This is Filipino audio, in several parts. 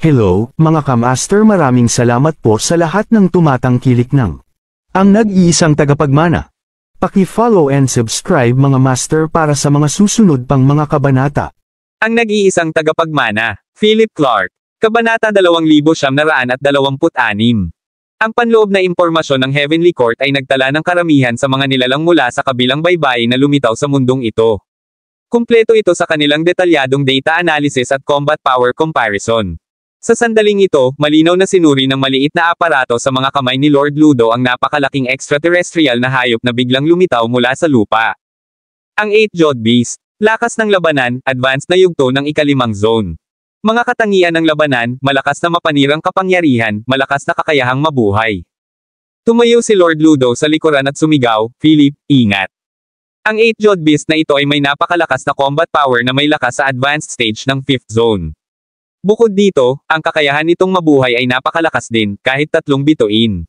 Hello, mga kamaster, maraming salamat po sa lahat ng tumatangkilik ng ang nag-iisang tagapagmana. Paki-follow and subscribe mga master para sa mga susunod pang mga kabanata. Ang nag-iisang tagapagmana, Philip Clark. Kabanata 2926. Ang panloob na impormasyon ng Heavenly Court ay nagtala ng karamihan sa mga nilalang mula sa kabilang baybayin na lumitaw sa mundong ito. Kumpleto ito sa kanilang detalyadong data analysis at combat power comparison. Sa sandaling ito, malinaw na sinuri ng maliit na aparato sa mga kamay ni Lord Ludo ang napakalaking extraterrestrial na hayop na biglang lumitaw mula sa lupa. Ang 8-jawed beast, lakas ng labanan, advanced na yugto ng ikalimang zone. Mga katangian ng labanan, malakas na mapanirang kapangyarihan, malakas na kakayahang mabuhay. Tumayo si Lord Ludo sa likuran at sumigaw, "Philip, ingat." Ang 8-jawed beast na ito ay may napakalakas na combat power na may lakas sa advanced stage ng 5th zone. Bukod dito, ang kakayahan nitong mabuhay ay napakalakas din, kahit 3 bituin.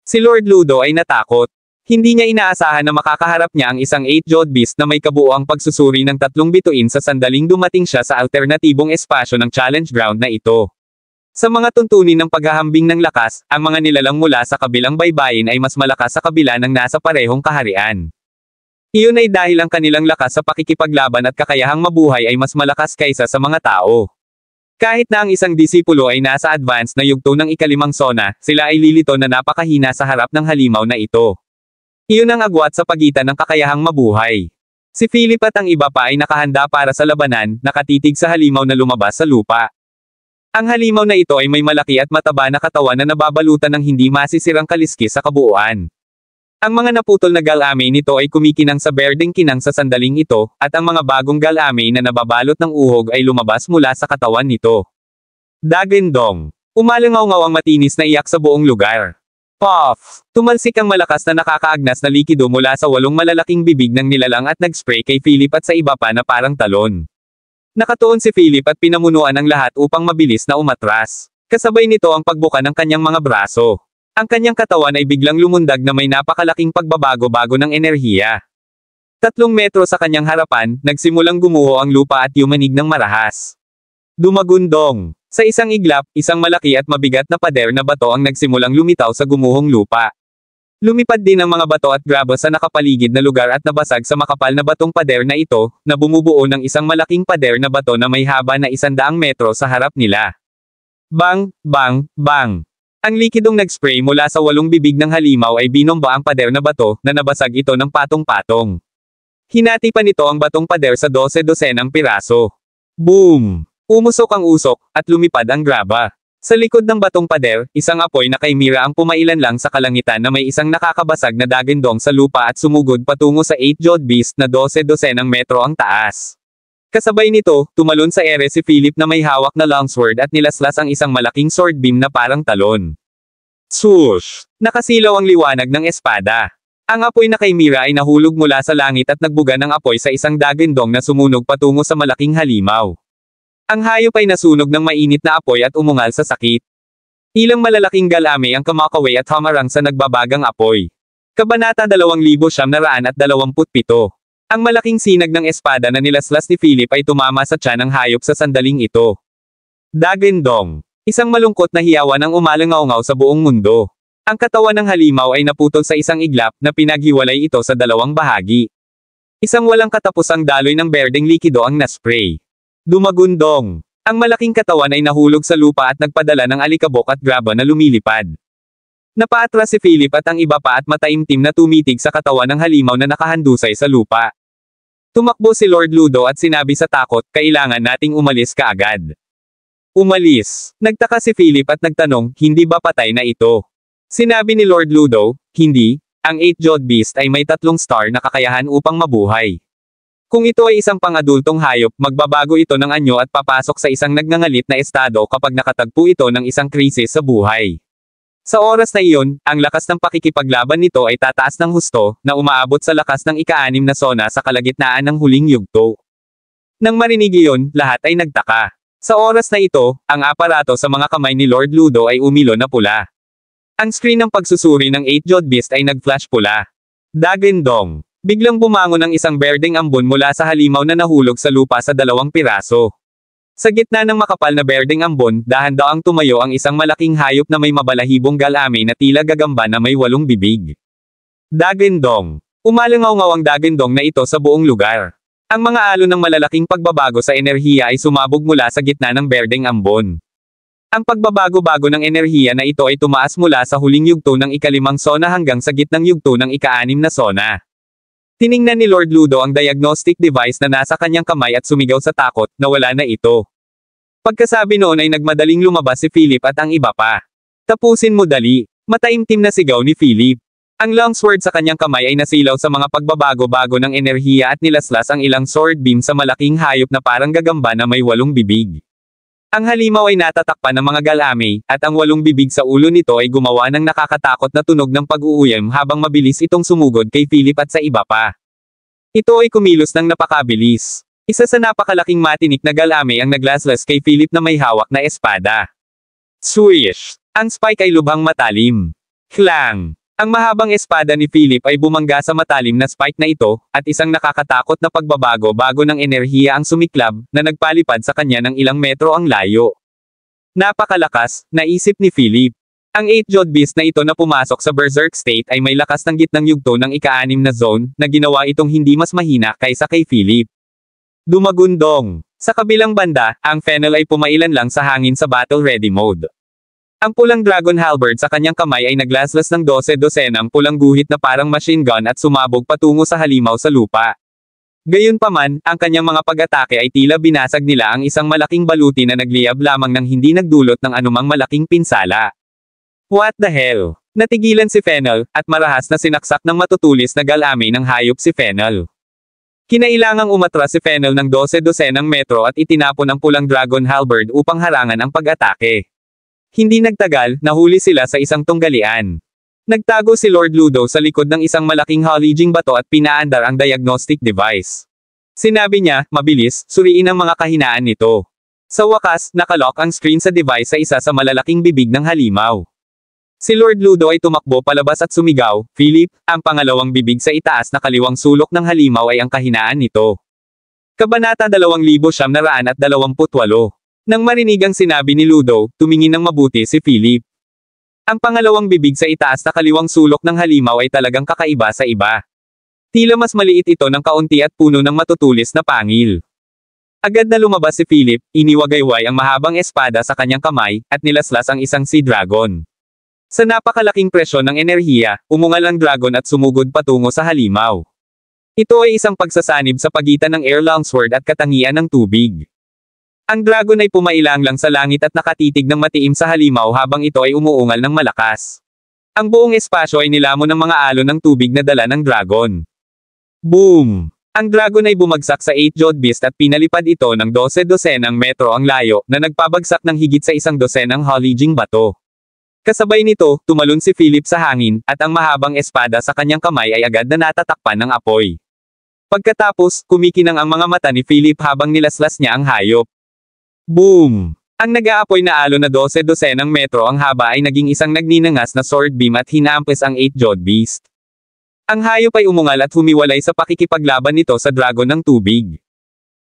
Si Lord Ludo ay natakot. Hindi niya inaasahan na makakaharap niya ang isang 8-jawed beast na may kabuuang pagsusuri ng 3 bituin sa sandaling dumating siya sa alternatibong espasyo ng challenge ground na ito. Sa mga tuntunin ng paghahambing ng lakas, ang mga nilalang mula sa kabilang baybayin ay mas malakas sa kabila ng nasa parehong kaharian. Iyon ay dahil ang kanilang lakas sa pakikipaglaban at kakayahang mabuhay ay mas malakas kaysa sa mga tao. Kahit na ang isang disipulo ay nasa advance na yugto ng ikalimang zona, sila ay lilito na napakahina sa harap ng halimaw na ito. Iyon ang agwat sa pagitan ng kakayahang mabuhay. Si Philip at ang iba pa ay nakahanda para sa labanan, nakatitig sa halimaw na lumabas sa lupa. Ang halimaw na ito ay may malaki at mataba na katawan na nababalutan ng hindi masisirang kaliskis sa kabuuan. Ang mga naputol na galamay nito ay kumikinang sa berdeng kinang sa sandaling ito, at ang mga bagong galamay na nababalot ng uhog ay lumabas mula sa katawan nito. Daggendong. Umalangaw-ngaw ang matinis na iyak sa buong lugar. Puff! Tumalsik ang malakas na nakakaagnas na likido mula sa 8 malalaking bibig ng nilalang at nag-spray kay Philip at sa iba pa na parang talon. Nakatuon si Philip at pinamunuan ang lahat upang mabilis na umatras. Kasabay nito ang pagbuka ng kanyang mga braso. Ang kanyang katawan ay biglang lumundag na may napakalaking pagbabago-bago ng enerhiya. 3 metro sa kanyang harapan, nagsimulang gumuho ang lupa at yumanig ng marahas. Dumagundong. Sa isang iglap, isang malaki at mabigat na pader na bato ang nagsimulang lumitaw sa gumuhong lupa. Lumipad din ang mga bato at graba sa nakapaligid na lugar at nabasag sa makapal na batong pader na ito, na bumubuo ng isang malaking pader na bato na may haba na 100 metro sa harap nila. Bang! Bang! Bang! Ang likidong nag-spray mula sa 8 bibig ng halimaw ay binomba ang pader na bato, na nabasag ito ng patong-patong. Hinati pa nito ang batong pader sa 12-dosenang piraso. Boom! Umusok ang usok, at lumipad ang graba. Sa likod ng batong pader, isang apoy na kaimira ang pumailan lang sa kalangitan na may isang nakakabasag na daggendong sa lupa at sumugod patungo sa 8-jawed beast na 12-dosenang metro ang taas. Kasabay nito, tumalon sa ere si Philip na may hawak na longsword at nilaslas ang isang malaking sword beam na parang talon. Swoosh! Nakasilaw ang liwanag ng espada. Ang apoy na kaimira ay nahulog mula sa langit at nagbuga ng apoy sa isang daggendong na sumunog patungo sa malaking halimaw. Ang hayop ay nasunog ng mainit na apoy at umungal sa sakit. Ilang malalaking galame ang kamakaway at hamarang sa nagbabagang apoy. Kabanata 2927. Ang malaking sinag ng espada na nilaslas ni Philip ay tumama sa tiyan ng hayop sa sandaling ito. Daggendong. Isang malungkot na hiyawan ang umalangaw-ngaw sa buong mundo. Ang katawan ng halimaw ay naputol sa isang iglap na pinaghiwalay ito sa 2 bahagi. Isang walang katapusang daloy ng berdeng likido ang naspray. Dumagundong. Ang malaking katawan ay nahulog sa lupa at nagpadala ng alikabok at graba na lumilipad. Napaatras si Philip at ang iba pa at mataimtim na tumitig sa katawan ng halimaw na nakahandusay sa lupa. Tumakbo si Lord Ludo at sinabi sa takot, "Kailangan nating umalis kaagad." Umalis. Nagtaka si Philip at nagtanong, "Hindi ba patay na ito?" Sinabi ni Lord Ludo, "Hindi, ang 8-jawed beast ay may 3 star na kakayahan upang mabuhay. Kung ito ay isang pang-adultong hayop, magbabago ito ng anyo at papasok sa isang nagngangalit na estado kapag nakatagpo ito ng isang krisis sa buhay. Sa oras na iyon, ang lakas ng pakikipaglaban nito ay tataas ng husto, na umaabot sa lakas ng ika-6 na zona sa kalagitnaan ng huling yugto." Nang marinig iyon, lahat ay nagtaka. Sa oras na ito, ang aparato sa mga kamay ni Lord Ludo ay umilo na pula. Ang screen ng pagsusuri ng 8-jawed beast ay nag-flash pula. Daggendong. Biglang bumangon ang isang berdeng ambon mula sa halimaw na nahulog sa lupa sa 2 piraso. Sa gitna ng makapal na berdeng ambon, dahan-daang tumayo ang isang malaking hayop na may mabalahibong galame na tila gagamba na may 8 bibig. Dagindong. Umalangaw-ngaw ang dagindong na ito sa buong lugar. Ang mga alon ng malalaking pagbabago sa enerhiya ay sumabog mula sa gitna ng berdeng ambon. Ang pagbabago-bago ng enerhiya na ito ay tumaas mula sa huling yugto ng ika-5 sona hanggang sa gitnang yugto ng ika-6 na sona. Tiningnan ni Lord Ludo ang diagnostic device na nasa kanyang kamay at sumigaw sa takot na wala na ito. Pagkasabi noon ay nagmadaling lumabas si Philip at ang iba pa. Tapusin mo dali. Mataimtim na sigaw ni Philip. Ang longsword sa kanyang kamay ay nasilaw sa mga pagbabago-bago ng enerhiya at nilaslas ang ilang sword beam sa malaking hayop na parang gagamba na may 8 bibig. Ang halimaw ay natatakpan ng mga galame, at ang 8 bibig sa ulo nito ay gumawa ng nakakatakot na tunog ng pag-uuyam habang mabilis itong sumugod kay Philip at sa iba pa. Ito ay kumilos ng napakabilis. Isa sa napakalaking matinik na galame ang naglaslas kay Philip na may hawak na espada. Swish! Ang spike ay lubhang matalim. Klang! Ang mahabang espada ni Philip ay bumangga sa matalim na spike na ito, at isang nakakatakot na pagbabago-bago ng enerhiya ang sumiklab, na nagpalipad sa kanya ng ilang metro ang layo. Napakalakas, naisip ni Philip. Ang 8-jawed beast na ito na pumasok sa berserk state ay may lakas ng gitnang yugto ng ika-6 na zone, na ginawa itong hindi mas mahina kaysa kay Philip. Dumagundong. Sa kabilang banda, ang Fennel ay pumailan lang sa hangin sa battle-ready mode. Ang pulang dragon halberd sa kanyang kamay ay naglaslas ng 12-dosenang pulang guhit na parang machine gun at sumabog patungo sa halimaw sa lupa. Gayunpaman, ang kanyang mga pag-atake ay tila binasag nila ang isang malaking baluti na nagliyab lamang ng hindi nagdulot ng anumang malaking pinsala. What the hell? Natigilan si Fennel, at marahas na sinaksak ng matutulis na galame ng hayop si Fennel. Kinailangang umatras si Fennel ng 12-dosenang metro at itinapon ang pulang dragon halberd upang harangan ang pag-atake. Hindi nagtagal, nahuli sila sa isang tunggalian. Nagtago si Lord Ludo sa likod ng isang malaking haliging bato at pinaandar ang diagnostic device. Sinabi niya, mabilis, suriin ang mga kahinaan nito. Sa wakas, nakalock ang screen sa device sa isa sa malalaking bibig ng halimaw. Si Lord Ludo ay tumakbo palabas at sumigaw, Philip, ang pangalawang bibig sa itaas na kaliwang sulok ng halimaw ay ang kahinaan nito. Kabanata 2928. Nang marinig ang sinabi ni Ludo, tumingin ng mabuti si Philip. Ang pangalawang bibig sa itaas na kaliwang sulok ng halimaw ay talagang kakaiba sa iba. Tila mas maliit ito ng kaunti at puno ng matutulis na pangil. Agad na lumabas si Philip, iniwagayway ang mahabang espada sa kanyang kamay, at nilaslas ang isang sea dragon. Sa napakalaking presyon ng enerhiya, umungal ang dragon at sumugod patungo sa halimaw. Ito ay isang pagsasanib sa pagitan ng air longsword at katangian ng tubig. Ang dragon ay pumailang lang sa langit at nakatitig ng matiim sa halimaw habang ito ay umuungal ng malakas. Ang buong espasyo ay nilamon ng mga alon ng tubig na dala ng dragon. Boom! Ang dragon ay bumagsak sa 8-jawed beast at pinalipad ito ng 12-dosenang metro ang layo, na nagpabagsak ng higit sa 1 dosenang haliging bato. Kasabay nito, tumalon si Philip sa hangin, at ang mahabang espada sa kanyang kamay ay agad na natatakpan ng apoy. Pagkatapos, kumikinang ang mga mata ni Philip habang nilaslas niya ang hayop. Boom! Ang nag-aapoy na alon na 12-dosenang metro ang haba ay naging isang nagninangas na sword beam at hinampes ang 8-jawed beast. Ang hayop ay umungal at humiwalay sa pakikipaglaban nito sa dragon ng tubig.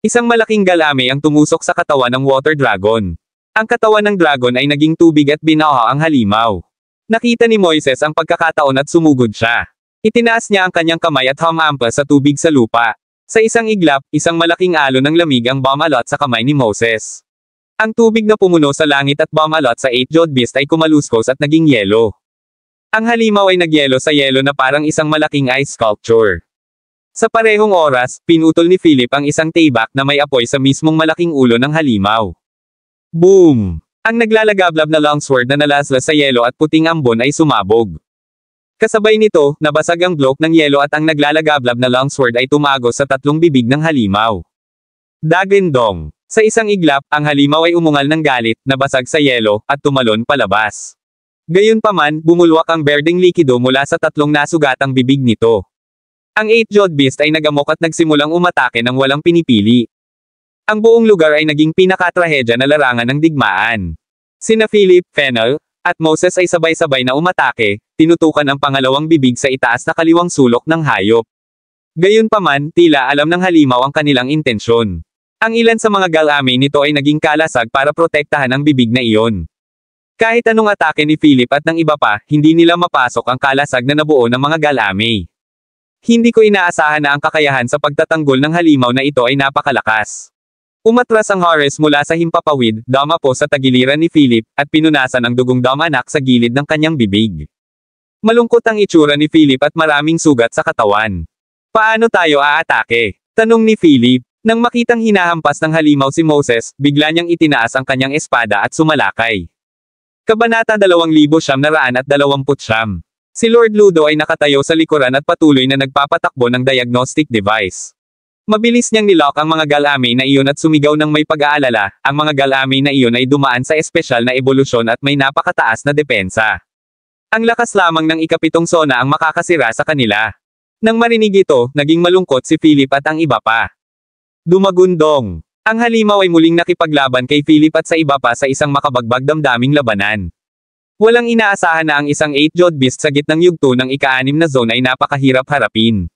Isang malaking galame ang tumusok sa katawan ng water dragon. Ang katawan ng dragon ay naging tubig at binaha ang halimaw. Nakita ni Moises ang pagkakataon at sumugod siya. Itinaas niya ang kanyang kamay at humampas sa tubig sa lupa. Sa isang iglap, isang malaking alon ng lamig ang bumalot sa kamay ni Moses. Ang tubig na pumuno sa langit at bumalot sa 8-jawed beast ay kumaluskos at naging yelo. Ang halimaw ay nagyelo sa yelo na parang isang malaking ice sculpture. Sa parehong oras, pinutol ni Philip ang isang taybak na may apoy sa mismong malaking ulo ng halimaw. Boom! Ang naglalagablab na longsword na nalaslas sa yelo at puting ambon ay sumabog. Kasabay nito, nabasag ang bloke ng yelo at ang naglalagablab na longsword ay tumagos sa 3 bibig ng halimaw. Dagindong! Sa isang iglap, ang halimaw ay umungal ng galit, nabasag sa yelo, at tumalon palabas. Gayunpaman, bumulwak ang berdeng likido mula sa 3 nasugatang bibig nito. Ang 8-jawed beast ay nagamok at nagsimulang umatake ng walang pinipili. Ang buong lugar ay naging pinakatrahedya na larangan ng digmaan. Sina Philip, Fennel, at Moses ay sabay-sabay na umatake, tinutukan ang pangalawang bibig sa itaas na kaliwang sulok ng hayop. Gayunpaman, tila alam ng halimaw ang kanilang intensyon. Ang ilan sa mga galamay nito ay naging kalasag para protektahan ang bibig na iyon. Kahit anong atake ni Philip at ng iba pa, hindi nila mapasok ang kalasag na nabuo ng mga galamay. Hindi ko inaasahan na ang kakayahan sa pagtatanggol ng halimaw na ito ay napakalakas. Umatras ang Horus mula sa himpapawid, dumapo sa tagiliran ni Philip, at pinunasan ang dugong damanak sa gilid ng kanyang bibig. Malungkot ang itsura ni Philip at maraming sugat sa katawan. Paano tayo aatake? Tanong ni Philip. Nang makitang hinahampas ng halimaw si Moses, bigla niyang itinaas ang kanyang espada at sumalakay. Kabanata 2929. Si Lord Ludo ay nakatayo sa likuran at patuloy na nagpapatakbo ng diagnostic device. Mabilis niyang nilock ang mga galamay na iyon at sumigaw ng may pag-aalala, ang mga galamay na iyon ay dumaan sa espesyal na ebolusyon at may napakataas na depensa. Ang lakas lamang ng ikapitong sona ang makakasira sa kanila. Nang marinig ito, naging malungkot si Philip at ang iba pa. Dumagundong. Ang halimaw ay muling nakipaglaban kay Philip at sa iba pa sa isang makabagbag damdaming labanan. Walang inaasahan na ang isang 8-jawed beast sa gitnang yugto ng ika-6 na zone ay napakahirap harapin.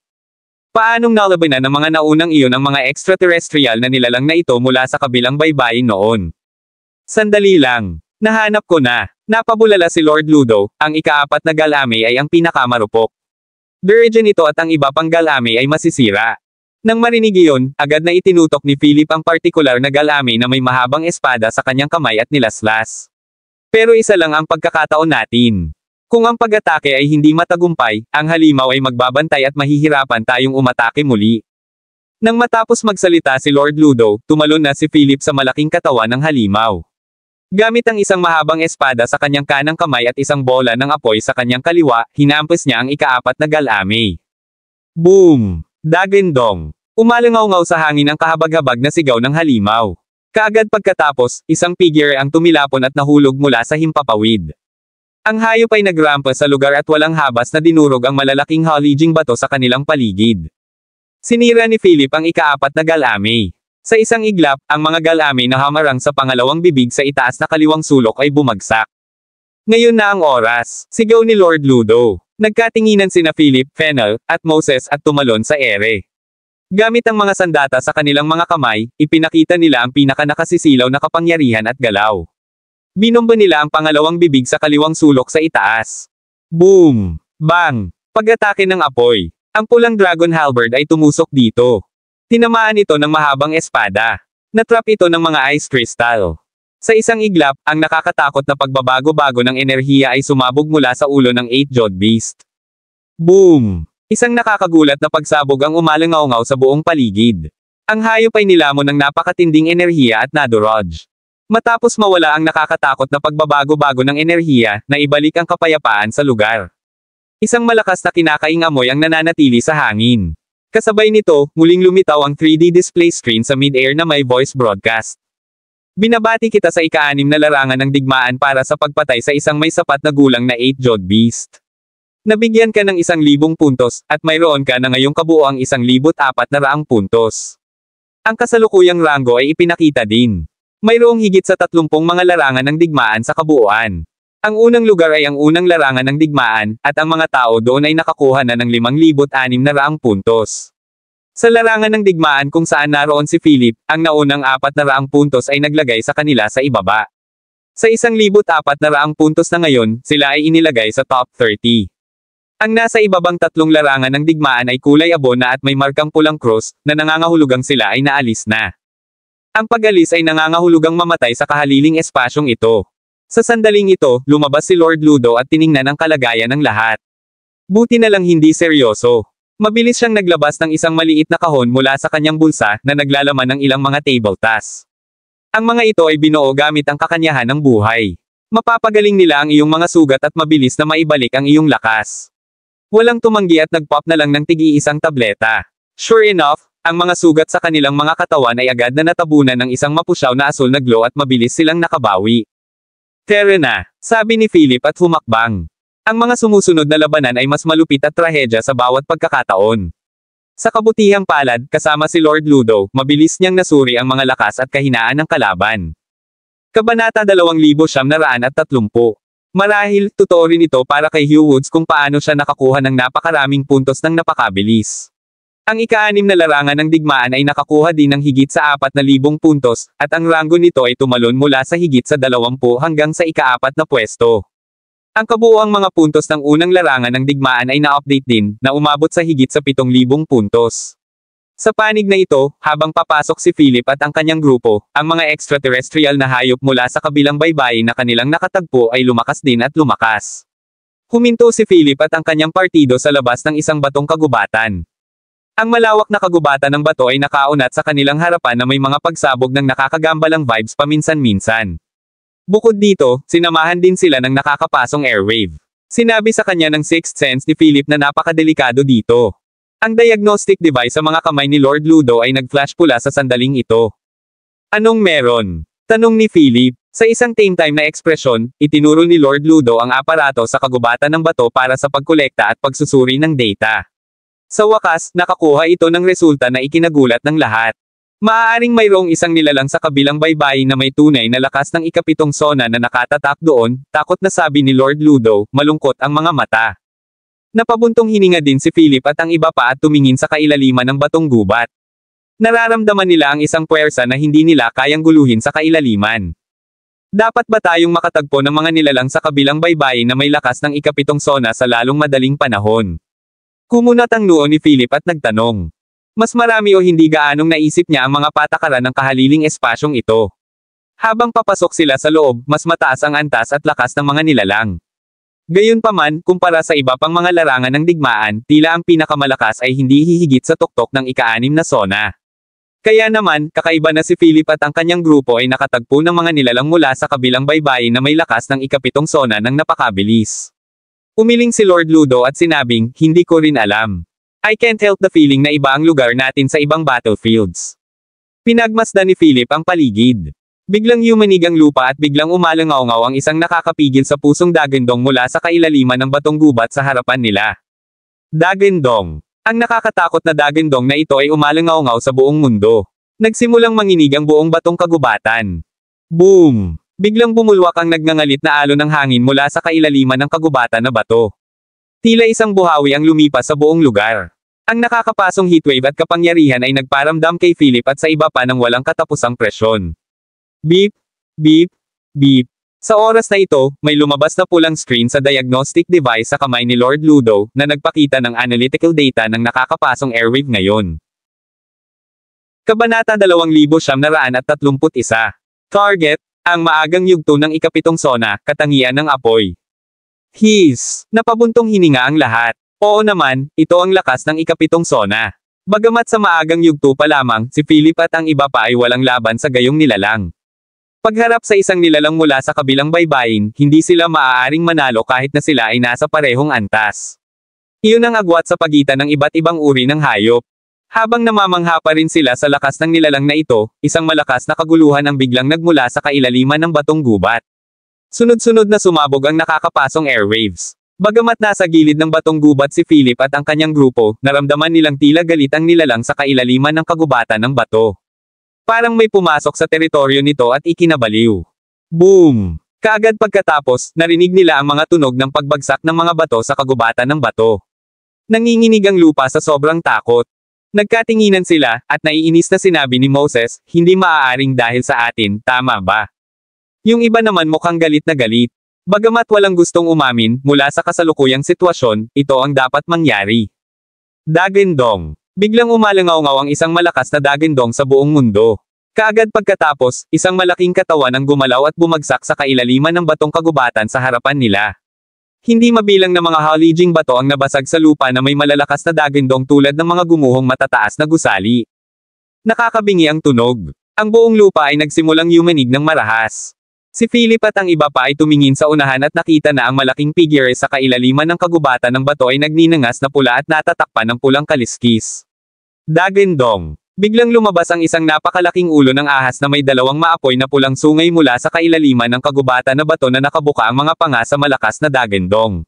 Paanong nalabanan ng mga naunang iyon ang mga extraterrestrial na nilalang na ito mula sa kabilang baybayin noon? Sandali lang. Nahanap ko na. Napabulala si Lord Ludo, ang ika-4 na galamay ay ang pinakamarupok. Virgin ito at ang iba pang galamay ay masisira. Nang marinig iyon, agad na itinutok ni Philip ang partikular na galamay na may mahabang espada sa kanyang kamay at nilaslas. Pero isa lang ang pagkakataon natin. Kung ang pag-atake ay hindi matagumpay, ang halimaw ay magbabantay at mahihirapan tayong umatake muli. Nang matapos magsalita si Lord Ludo, tumalon na si Philip sa malaking katawan ng halimaw. Gamit ang isang mahabang espada sa kanyang kanang kamay at isang bola ng apoy sa kanyang kaliwa, hinampas niya ang ika-4 na galamay. Boom! Dagindong. Umalangaw-ngaw sa hangin ang kahabag-habag na sigaw ng halimaw. Kaagad pagkatapos, isang figure ang tumilapon at nahulog mula sa himpapawid. Ang hayop ay nagrampa sa lugar at walang habas na dinurog ang malalaking haliging bato sa kanilang paligid. Sinira ni Philip ang ika-4 na galamay. Sa isang iglap, ang mga galamay na hamarang sa pangalawang bibig sa itaas na kaliwang sulok ay bumagsak. Ngayon na ang oras, sigaw ni Lord Ludo. Nagkatinginan sina Philip, Fennel, at Moses at tumalon sa ere. Gamit ang mga sandata sa kanilang mga kamay, ipinakita nila ang pinaka-nakasisilaw na kapangyarihan at galaw. Binomba nila ang pangalawang bibig sa kaliwang sulok sa itaas. Boom! Bang! Pag-atake ng apoy. Ang pulang dragon halberd ay tumusok dito. Tinamaan ito ng mahabang espada. Natrap ito ng mga ice crystal. Sa isang iglap, ang nakakatakot na pagbabago-bago ng enerhiya ay sumabog mula sa ulo ng 8-jawed beast. Boom! Isang nakakagulat na pagsabog ang umalangaw-ngaw sa buong paligid. Ang hayop ay nilamon ng napakatinding enerhiya at nadurog. Matapos mawala ang nakakatakot na pagbabago-bago ng enerhiya, naibalik ang kapayapaan sa lugar. Isang malakas na kinakaing amoy ang nananatili sa hangin. Kasabay nito, muling lumitaw ang 3D display screen sa mid-air na may voice broadcast. Binabati kita sa ika-6 na larangan ng digmaan para sa pagpatay sa isang may sapat na gulang na 8-jawed beast. Nabigyan ka ng 1,000 puntos, at mayroon ka na ngayong kabuoang 1,400 puntos. Ang kasalukuyang ranggo ay ipinakita din. Mayroong higit sa 30 mga larangan ng digmaan sa kabuuan. Ang unang lugar ay ang unang larangan ng digmaan, at ang mga tao doon ay nakakuha na ng 5,600 puntos. Sa larangan ng digmaan kung saan naroon si Philip, ang naunang 400 puntos ay naglagay sa kanila sa ibaba. Sa 1,400 puntos na ngayon, sila ay inilagay sa top 30. Ang nasa ibabang 3 larangan ng digmaan ay kulay abo na at may markang pulang cross, na nangangahulugang sila ay naalis na. Ang pag-alis ay nangangahulugang mamatay sa kahaliling espasyong ito. Sa sandaling ito, lumabas si Lord Ludo at tiningnan ang kalagayan ng lahat. Buti na lang hindi seryoso. Mabilis siyang naglabas ng isang maliit na kahon mula sa kanyang bulsa na naglalaman ng ilang mga table tasks. Ang mga ito ay binuo gamit ang kakanyahan ng buhay. Mapapagaling nila ang iyong mga sugat at mabilis na maibalik ang iyong lakas. Walang tumanggi at nag-pop na lang ng tig-iisang tableta. Sure enough, ang mga sugat sa kanilang mga katawan ay agad na natabunan ng isang mapusyaw na asul na glow at mabilis silang nakabawi. Tara na, sabi ni Philip at humakbang. Ang mga sumusunod na labanan ay mas malupit at trahedya sa bawat pagkakataon. Sa kabutihang palad, kasama si Lord Ludo, mabilis niyang nasuri ang mga lakas at kahinaan ng kalaban. Kabanata 2930. Marahil, totoo rin ito para kay Hugh Woods kung paano siya nakakuha ng napakaraming puntos ng napakabilis. Ang ika-6 na larangan ng digmaan ay nakakuha din ng higit sa 4,000 puntos, at ang ranggo nito ay tumalon mula sa higit sa 20 hanggang sa ika-4 na pwesto. Ang kabuuang mga puntos ng unang larangan ng digmaan ay na-update din, na umabot sa higit sa 7,000 puntos. Sa panig na ito, habang papasok si Philip at ang kanyang grupo, ang mga extraterrestrial na hayop mula sa kabilang baybayin na kanilang nakatagpo ay lumakas din at lumakas. Huminto si Philip at ang kanyang partido sa labas ng isang batong kagubatan. Ang malawak na kagubatan ng bato ay nakaunat sa kanilang harapan na may mga pagsabog ng nakakagambalang vibes paminsan-minsan. Bukod dito, sinamahan din sila ng nakakapasong airwave. Sinabi sa kanya ng sixth sense ni Philip na napakadelikado dito. Ang diagnostic device sa mga kamay ni Lord Ludo ay nag-flash pula sa sandaling ito. Anong meron? Tanong ni Philip. Sa isang tame-time na ekspresyon, itinuro ni Lord Ludo ang aparato sa kagubatan ng bato para sa pagkolekta at pagsusuri ng data. Sa wakas, nakakuha ito ng resulta na ikinagulat ng lahat. Maaaring mayroong isang nilalang sa kabilang baybayin na may tunay na lakas ng ika-7 sona na nakatatak doon, takot na sabi ni Lord Ludo, malungkot ang mga mata. Napabuntong hininga din si Philip at ang iba pa at tumingin sa kailaliman ng batong gubat. Nararamdaman nila ang isang puwersa na hindi nila kayang guluhin sa kailaliman. Dapat ba tayong makatagpo ng mga nilalang sa kabilang baybayin na may lakas ng ika-7 sona sa lalong madaling panahon? Kumunat ang noo ni Philip at nagtanong. Mas marami o hindi gaanong naisip niya ang mga patakaran ng kahaliling espasyong ito. Habang papasok sila sa loob, mas mataas ang antas at lakas ng mga nilalang. Gayunpaman, kumpara sa iba pang mga larangan ng digmaan, tila ang pinakamalakas ay hindi hihigit sa tuktok ng ika-6 na sona. Kaya naman, kakaiba na si Philip at ang kanyang grupo ay nakatagpo ng mga nilalang mula sa kabilang baybayin na may lakas ng ika-7 sona ng napakabilis. Umiling si Lord Ludo at sinabing, hindi ko rin alam. I can't help the feeling na iba ang lugar natin sa ibang battlefields. Pinagmasdan ni Philip ang paligid. Biglang yumanig ang lupa at biglang umalangaw-ngaw ang isang nakakapigil sa pusong Daggendong mula sa kailaliman ng batong gubat sa harapan nila. Daggendong. Ang nakakatakot na Daggendong na ito ay umalangaw-ngaw sa buong mundo. Nagsimulang manginig ang buong batong kagubatan. Boom! Biglang bumulwak ang nagngangalit na alon ng hangin mula sa kailaliman ng kagubatan na bato. Tila isang buhawi ang lumipas sa buong lugar. Ang nakakapasong heatwave at kapangyarihan ay nagparamdam kay Philip at sa iba pa ng walang katapusang presyon. Beep, beep, beep. Sa oras na ito, may lumabas na pulang screen sa diagnostic device sa kamay ni Lord Ludo, na nagpakita ng analytical data ng nakakapasong airwave ngayon. Kabanata 2931. Target, ang maagang yugto ng ika-7 sona, katangian ng apoy. Napabuntong hininga ang lahat. Oo naman, ito ang lakas ng ika-7 sona. Bagamat sa maagang yugto pa lamang, si Philip at ang iba pa ay walang laban sa gayong nilalang. Pagharap sa isang nilalang mula sa kabilang baybayin, hindi sila maaaring manalo kahit na sila ay nasa parehong antas. Iyon ang agwat sa pagitan ng iba't ibang uri ng hayop. Habang namamangha pa rin sila sa lakas ng nilalang na ito, isang malakas na kaguluhan ang biglang nagmula sa kailaliman ng batong gubat. Sunod-sunod na sumabog ang nakakapasong airwaves. Bagamat nasa gilid ng batong gubat si Philip at ang kanyang grupo, naramdaman nilang tila galit ang nilalang sa kailaliman ng kagubatan ng bato. Parang may pumasok sa teritoryo nito at ikinabaliw. Boom! Kaagad pagkatapos, narinig nila ang mga tunog ng pagbagsak ng mga bato sa kagubatan ng bato. Nanginginig ang lupa sa sobrang takot. Nagkatinginan sila, at naiinis na sinabi ni Moses, hindi maaaring dahil sa atin, tama ba? Yung iba naman mukhang galit na galit. Bagamat walang gustong umamin, mula sa kasalukuyang sitwasyon, ito ang dapat mangyari. Daggendong. Biglang umalangaw-ngaw ang isang malakas na Daggendong sa buong mundo. Kaagad pagkatapos, isang malaking katawan ang gumalaw at bumagsak sa kailaliman ng batong kagubatan sa harapan nila. Hindi mabilang na mga halijing bato ang nabasag sa lupa na may malalakas na Daggendong tulad ng mga gumuhong matataas na gusali. Nakakabingi ang tunog. Ang buong lupa ay nagsimulang yumanig ng marahas. Si Philip at ang iba pa ay tumingin sa unahan at nakita na ang malaking figure sa kailaliman ng kagubatan ng bato ay nagninangas na pula at natatakpan ng pulang kaliskis. Daggendong. Biglang lumabas ang isang napakalaking ulo ng ahas na may dalawang maapoy na pulang sungay mula sa kailaliman ng kagubatan na bato na nakabuka ang mga panga sa malakas na Daggendong.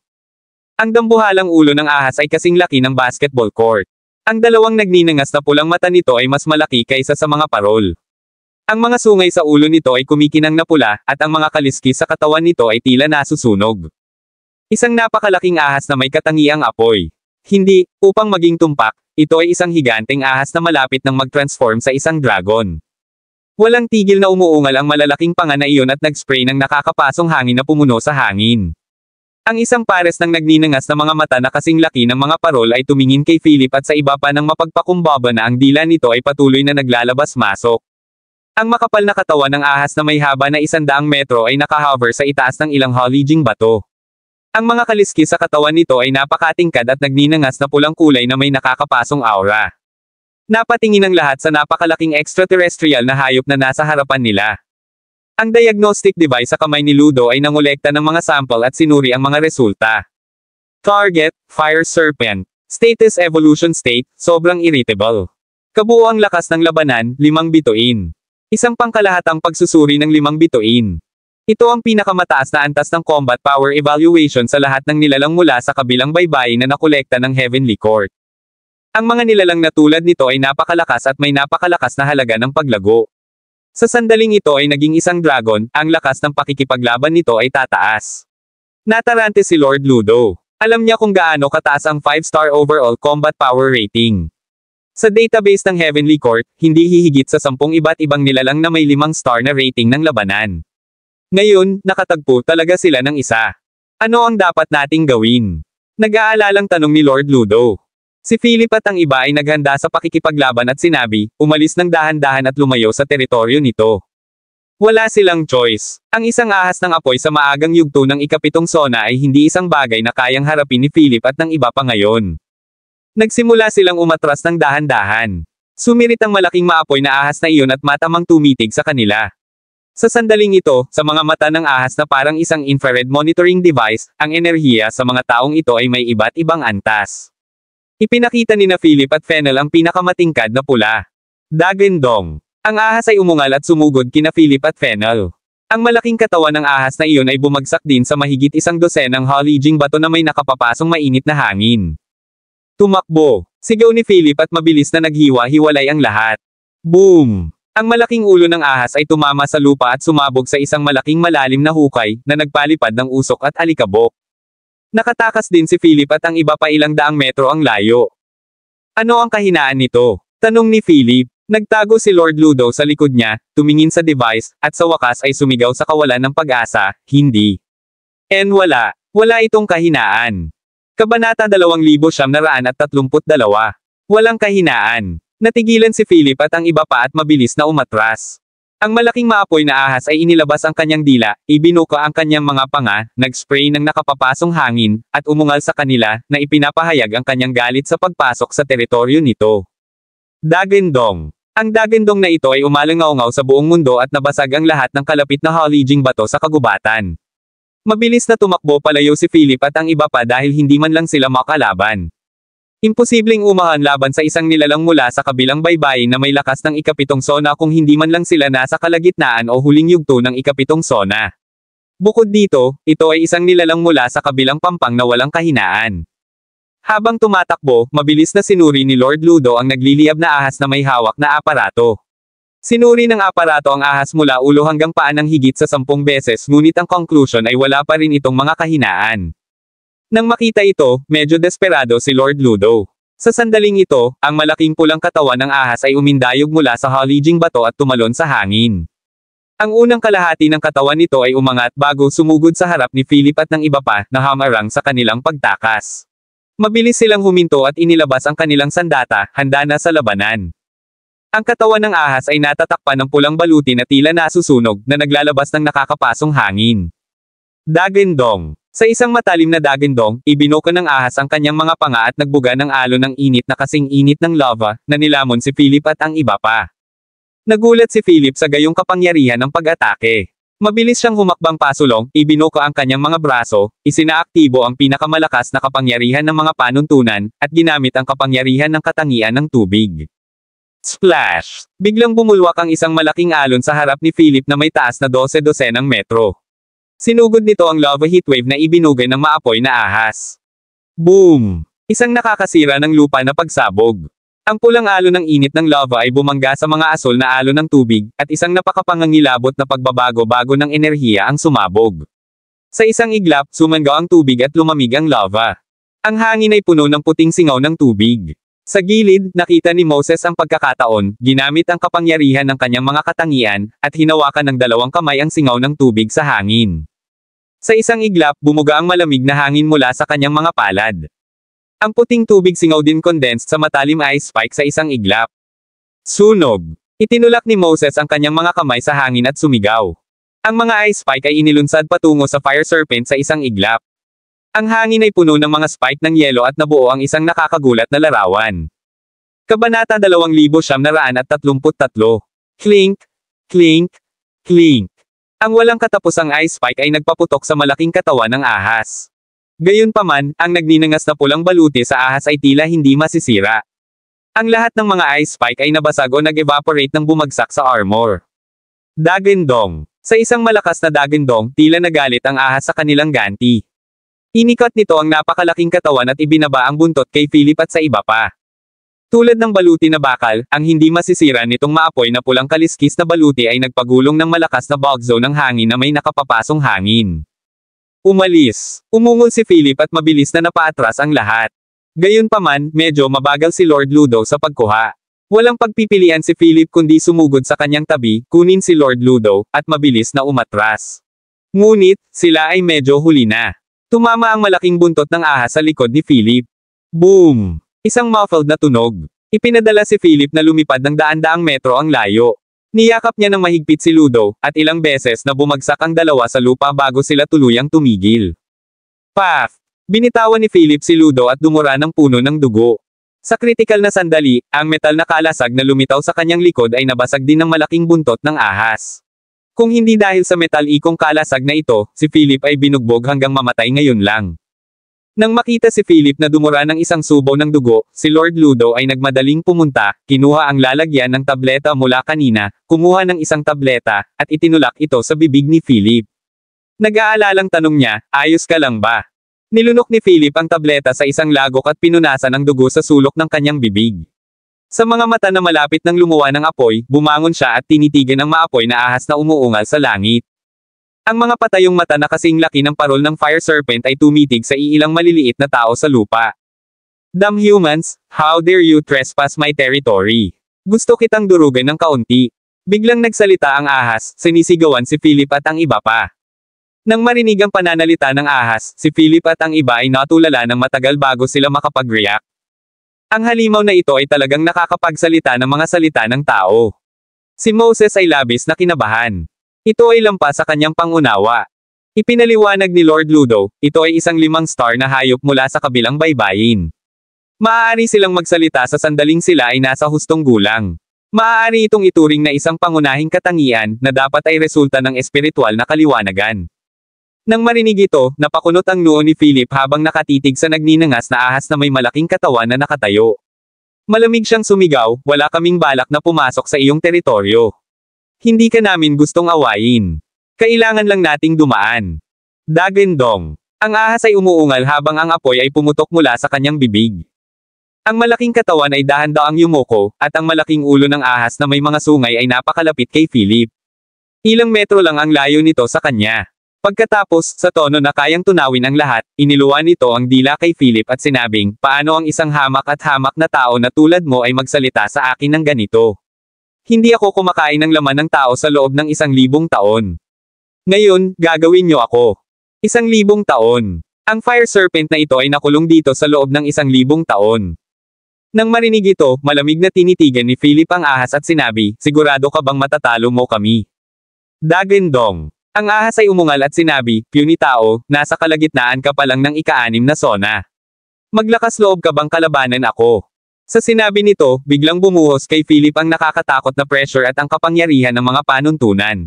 Ang dambuhalang ulo ng ahas ay kasing laki ng basketball court. Ang dalawang nagninangas na pulang mata nito ay mas malaki kaysa sa mga parol. Ang mga sungay sa ulo nito ay kumikinang na pula, at ang mga kaliskis sa katawan nito ay tila nasusunog. Isang napakalaking ahas na may katangiang apoy. Hindi, upang maging tumpak, ito ay isang higanteng ahas na malapit nang mag-transform sa isang dragon. Walang tigil na umuungal ang malalaking panga na iyon at nag-spray ng nakakapasong hangin na pumuno sa hangin. Ang isang pares ng nagninangas na mga mata na kasing laki ng mga parol ay tumingin kay Philip at sa iba pa ng mapagpakumbaba na ang dila nito ay patuloy na naglalabas-masok. Ang makapal na katawan ng ahas na may haba na 100 metro ay nakahover sa itaas ng ilang halijing bato. Ang mga kaliskis sa katawan nito ay napakatingkad at nagninangas na pulang kulay na may nakakapasong aura. Napatingin ang lahat sa napakalaking extraterrestrial na hayop na nasa harapan nila. Ang diagnostic device sa kamay ni Ludo ay nangolekta ng mga sample at sinuri ang mga resulta. Target, Fire Serpent. Status Evolution State, sobrang irritable. Kabuuang lakas ng labanan, 5 bituin. Isang pangkalahatang pagsusuri ng 5 bituin. Ito ang pinakamataas na antas ng combat power evaluation sa lahat ng nilalang mula sa kabilang baybayin na nakolekta ng Heavenly Court. Ang mga nilalang na tulad nito ay napakalakas at may napakalakas na halaga ng paglago. Sa sandaling ito ay naging isang dragon, ang lakas ng pakikipaglaban nito ay tataas. Natarante si Lord Ludo. Alam niya kung gaano kataas ang 5-star overall combat power rating. Sa database ng Heavenly Court, hindi hihigit sa 10 iba't ibang nilalang na may 5-star na rating ng labanan. Ngayon, nakatagpo talaga sila ng isa. Ano ang dapat nating gawin? Nag-aalalang tanong ni Lord Ludo. Si Philip at ang iba ay naghanda sa pakikipaglaban at sinabi, umalis ng dahan-dahan at lumayo sa teritoryo nito. Wala silang choice. Ang isang ahas ng apoy sa maagang yugto ng ikapitong sona ay hindi isang bagay na kayang harapin ni Philip at ng iba pa ngayon. Nagsimula silang umatras ng dahan-dahan. Sumirit ang malaking maapoy na ahas na iyon at matamang tumitig sa kanila. Sa sandaling ito, sa mga mata ng ahas na parang isang infrared monitoring device, ang enerhiya sa mga taong ito ay may iba't ibang antas. Ipinakita ni na Philip at Fennel ang pinakamatingkad na pula. Daggendong. Ang ahas ay umungal at sumugod kina Philip at Fennel. Ang malaking katawan ng ahas na iyon ay bumagsak din sa mahigit 100 halijing bato na may nakapapasong mainit na hangin. Tumakbo. Sigaw ni Philip at mabilis na naghiwa-hiwalay ang lahat. Boom! Ang malaking ulo ng ahas ay tumama sa lupa at sumabog sa isang malaking malalim na hukay na nagpalipad ng usok at alikabok. Nakatakas din si Philip at ang iba pa ilang daang metro ang layo. Ano ang kahinaan nito? Tanong ni Philip. Nagtago si Lord Ludo sa likod niya, tumingin sa device, at sa wakas ay sumigaw sa kawalan ng pag-asa, hindi. Wala. Wala itong kahinaan. Kabanata 2932. Walang kahinaan. Natigilan si Philip at ang iba pa at mabilis na umatras. Ang malaking maapoy na ahas ay inilabas ang kanyang dila, ibinuka ang kanyang mga panga, nag-spray ng nakapapasong hangin, at umungal sa kanila, na ipinapahayag ang kanyang galit sa pagpasok sa teritoryo nito. Daggendong. Ang daggendong na ito ay umalangaw-ngaw sa buong mundo at nabasag ang lahat ng kalapit na halijing bato sa kagubatan. Mabilis na tumakbo palayo si Philip at ang iba pa dahil hindi man lang sila makalaban. Imposibleng umahan laban sa isang nilalang mula sa kabilang baybayin na may lakas ng ikapitong sona kung hindi man lang sila nasa kalagitnaan o huling yugto ng ikapitong sona. Bukod dito, ito ay isang nilalang mula sa kabilang pampang na walang kahinaan. Habang tumatakbo, mabilis na sinuri ni Lord Ludo ang nagliliyab na ahas na may hawak na aparato. Sinuri ng aparato ang ahas mula ulo hanggang paa ng higit sa 10 beses ngunit ang conclusion ay wala pa rin itong mga kahinaan. Nang makita ito, medyo desperado si Lord Ludo. Sa sandaling ito, ang malaking pulang katawan ng ahas ay umindayog mula sa halijing bato at tumalon sa hangin. Ang unang kalahati ng katawan nito ay umangat bago sumugod sa harap ni Philip at ng iba pa na hamarang sa kanilang pagtakas. Mabilis silang huminto at inilabas ang kanilang sandata, handa na sa labanan. Ang katawan ng ahas ay natatakpan ng pulang baluti na tila nasusunog na naglalabas ng nakakapasong hangin. Daggendong. Sa isang matalim na daggendong, ibinuka ng ahas ang kanyang mga panga at nagbuga ng alon ng init na kasing init ng lava, na nilamon si Philip at ang iba pa. Nagulat si Philip sa gayong kapangyarihan ng pag-atake. Mabilis siyang humakbang pasulong, ibinuka ang kanyang mga braso, isinaaktibo ang pinakamalakas na kapangyarihan ng mga panuntunan, at ginamit ang kapangyarihan ng katangian ng tubig. Splash! Biglang bumulwak ang isang malaking alon sa harap ni Philip na may taas na 12 metro. Sinugod nito ang lava heatwave na ibinugay ng maapoy na ahas. Boom! Isang nakakasira ng lupa na pagsabog. Ang pulang alon ng init ng lava ay bumangga sa mga asol na alon ng tubig, at isang napakapangangilabot na pagbabago-bago ng enerhiya ang sumabog. Sa isang iglap, sumangaw ang tubig at lumamig ang lava. Ang hangin ay puno ng puting singaw ng tubig. Sa gilid, nakita ni Moses ang pagkakataon, ginamit ang kapangyarihan ng kanyang mga katangian, at hinawakan ng dalawang kamay ang singaw ng tubig sa hangin. Sa isang iglap, bumuga ang malamig na hangin mula sa kanyang mga palad. Ang puting tubig singaw din condensed sa matalim ice spike sa isang iglap. Sunog. Itinulak ni Moses ang kanyang mga kamay sa hangin at sumigaw. Ang mga ice spike ay inilunsad patungo sa fire serpent sa isang iglap. Ang hangin ay puno ng mga spike ng yelo at nabuo ang isang nakakagulat na larawan. Kabanata 2933. Clink, clink, clink. Ang walang katapusang ice spike ay nagpaputok sa malaking katawan ng ahas. Gayunpaman, ang nagninangas na pulang baluti sa ahas ay tila hindi masisira. Ang lahat ng mga ice spike ay nabasag o nag-evaporate nang bumagsak sa armor. Dagandong. Sa isang malakas na dagandong, tila nagalit ang ahas sa kanilang ganti. Inikot nito ang napakalaking katawan at ibinaba ang buntot kay Philip at sa iba pa. Tulad ng baluti na bakal, ang hindi masisira nitong maapoy na pulang kaliskis na baluti ay nagpagulong ng malakas na bulk zone ng hangin na may nakapapasong hangin. Umalis. Umungol si Philip at mabilis na napaatras ang lahat. Gayunpaman, medyo mabagal si Lord Ludo sa pagkuha. Walang pagpipilian si Philip kundi sumugod sa kanyang tabi, kunin si Lord Ludo, at mabilis na umatras. Ngunit, sila ay medyo huli na. Tumama ang malaking buntot ng ahas sa likod ni Philip. Boom! Isang muffled na tunog. Ipinadala si Philip na lumipad ng daan-daang metro ang layo. Niyakap niya ng mahigpit si Ludo, at ilang beses na bumagsak ang dalawa sa lupa bago sila tuluyang tumigil. Paf! Binitawan ni Philip si Ludo at dumura ng puno ng dugo. Sa kritikal na sandali, ang metal na kalasag na lumitaw sa kanyang likod ay nabasag din ng malaking buntot ng ahas. Kung hindi dahil sa metal ikong kalasag na ito, si Philip ay binugbog hanggang mamatay ngayon lang. Nang makita si Philip na dumura ng isang subo ng dugo, si Lord Ludo ay nagmadaling pumunta, kinuha ang lalagyan ng tableta mula kanina, kumuha ng isang tableta, at itinulak ito sa bibig ni Philip. Nag-aalalang tanong niya, ayos ka lang ba? Nilunok ni Philip ang tableta sa isang lagok at pinunasan ang dugo sa sulok ng kanyang bibig. Sa mga mata na malapit nang lumuwa ng apoy, bumangon siya at tinitigan ang maapoy na ahas na umuungal sa langit. Ang mga patayong mata na kasing laki ng parol ng fire serpent ay tumitig sa iilang maliliit na tao sa lupa. Damn humans, how dare you trespass my territory? Gusto kitang durugan ng kaunti. Biglang nagsalita ang ahas, sinisigawan si Philip at ang iba pa. Nang marinig ang pananalita ng ahas, si Philip at ang iba ay natulala ng matagal bago sila makapag-react. Ang halimaw na ito ay talagang nakakapagsalita ng mga salita ng tao. Si Moses ay labis na kinabahan. Ito ay lampas sa kanyang pangunawa. Ipinaliwanag ni Lord Ludo, ito ay isang 5-star na hayop mula sa kabilang baybayin. Maaari silang magsalita sa sandaling sila ay nasa hustong gulang. Maaari itong ituring na isang pangunahing katangian na dapat ay resulta ng espiritual na kaliwanagan. Nang marinig ito, napakunot ang noo ni Philip habang nakatitig sa nagninangas na ahas na may malaking katawan na nakatayo. Malamig siyang sumigaw, wala kaming balak na pumasok sa iyong teritoryo. Hindi ka namin gustong awayin. Kailangan lang nating dumaan. Dagandong. Ang ahas ay umuungal habang ang apoy ay pumutok mula sa kanyang bibig. Ang malaking katawan ay dahan-daang yumuko, at ang malaking ulo ng ahas na may mga sungay ay napakalapit kay Philip. Ilang metro lang ang layo nito sa kanya. Pagkatapos, sa tono na kayang tunawin ang lahat, iniluwan nito ang dila kay Philip at sinabing, paano ang isang hamak at hamak na tao na tulad mo ay magsalita sa akin ng ganito? Hindi ako kumakain ng laman ng tao sa loob ng 1,000 taon. Ngayon, gagawin niyo ako. 1,000 taon. Ang fire serpent na ito ay nakulong dito sa loob ng 1,000 taon. Nang marinig ito, malamig na tinitigan ni Philip ang ahas at sinabi, sigurado ka bang matatalo mo kami? Dagandong. Ang ahas ay umungal at sinabi, puny tao, nasa kalagitnaan ka pa lang ng ika-6 na sona. Maglakas loob ka bang kalabanan ako? Sa sinabi nito, biglang bumuhos kay Philip ang nakakatakot na pressure at ang kapangyarihan ng mga panuntunan.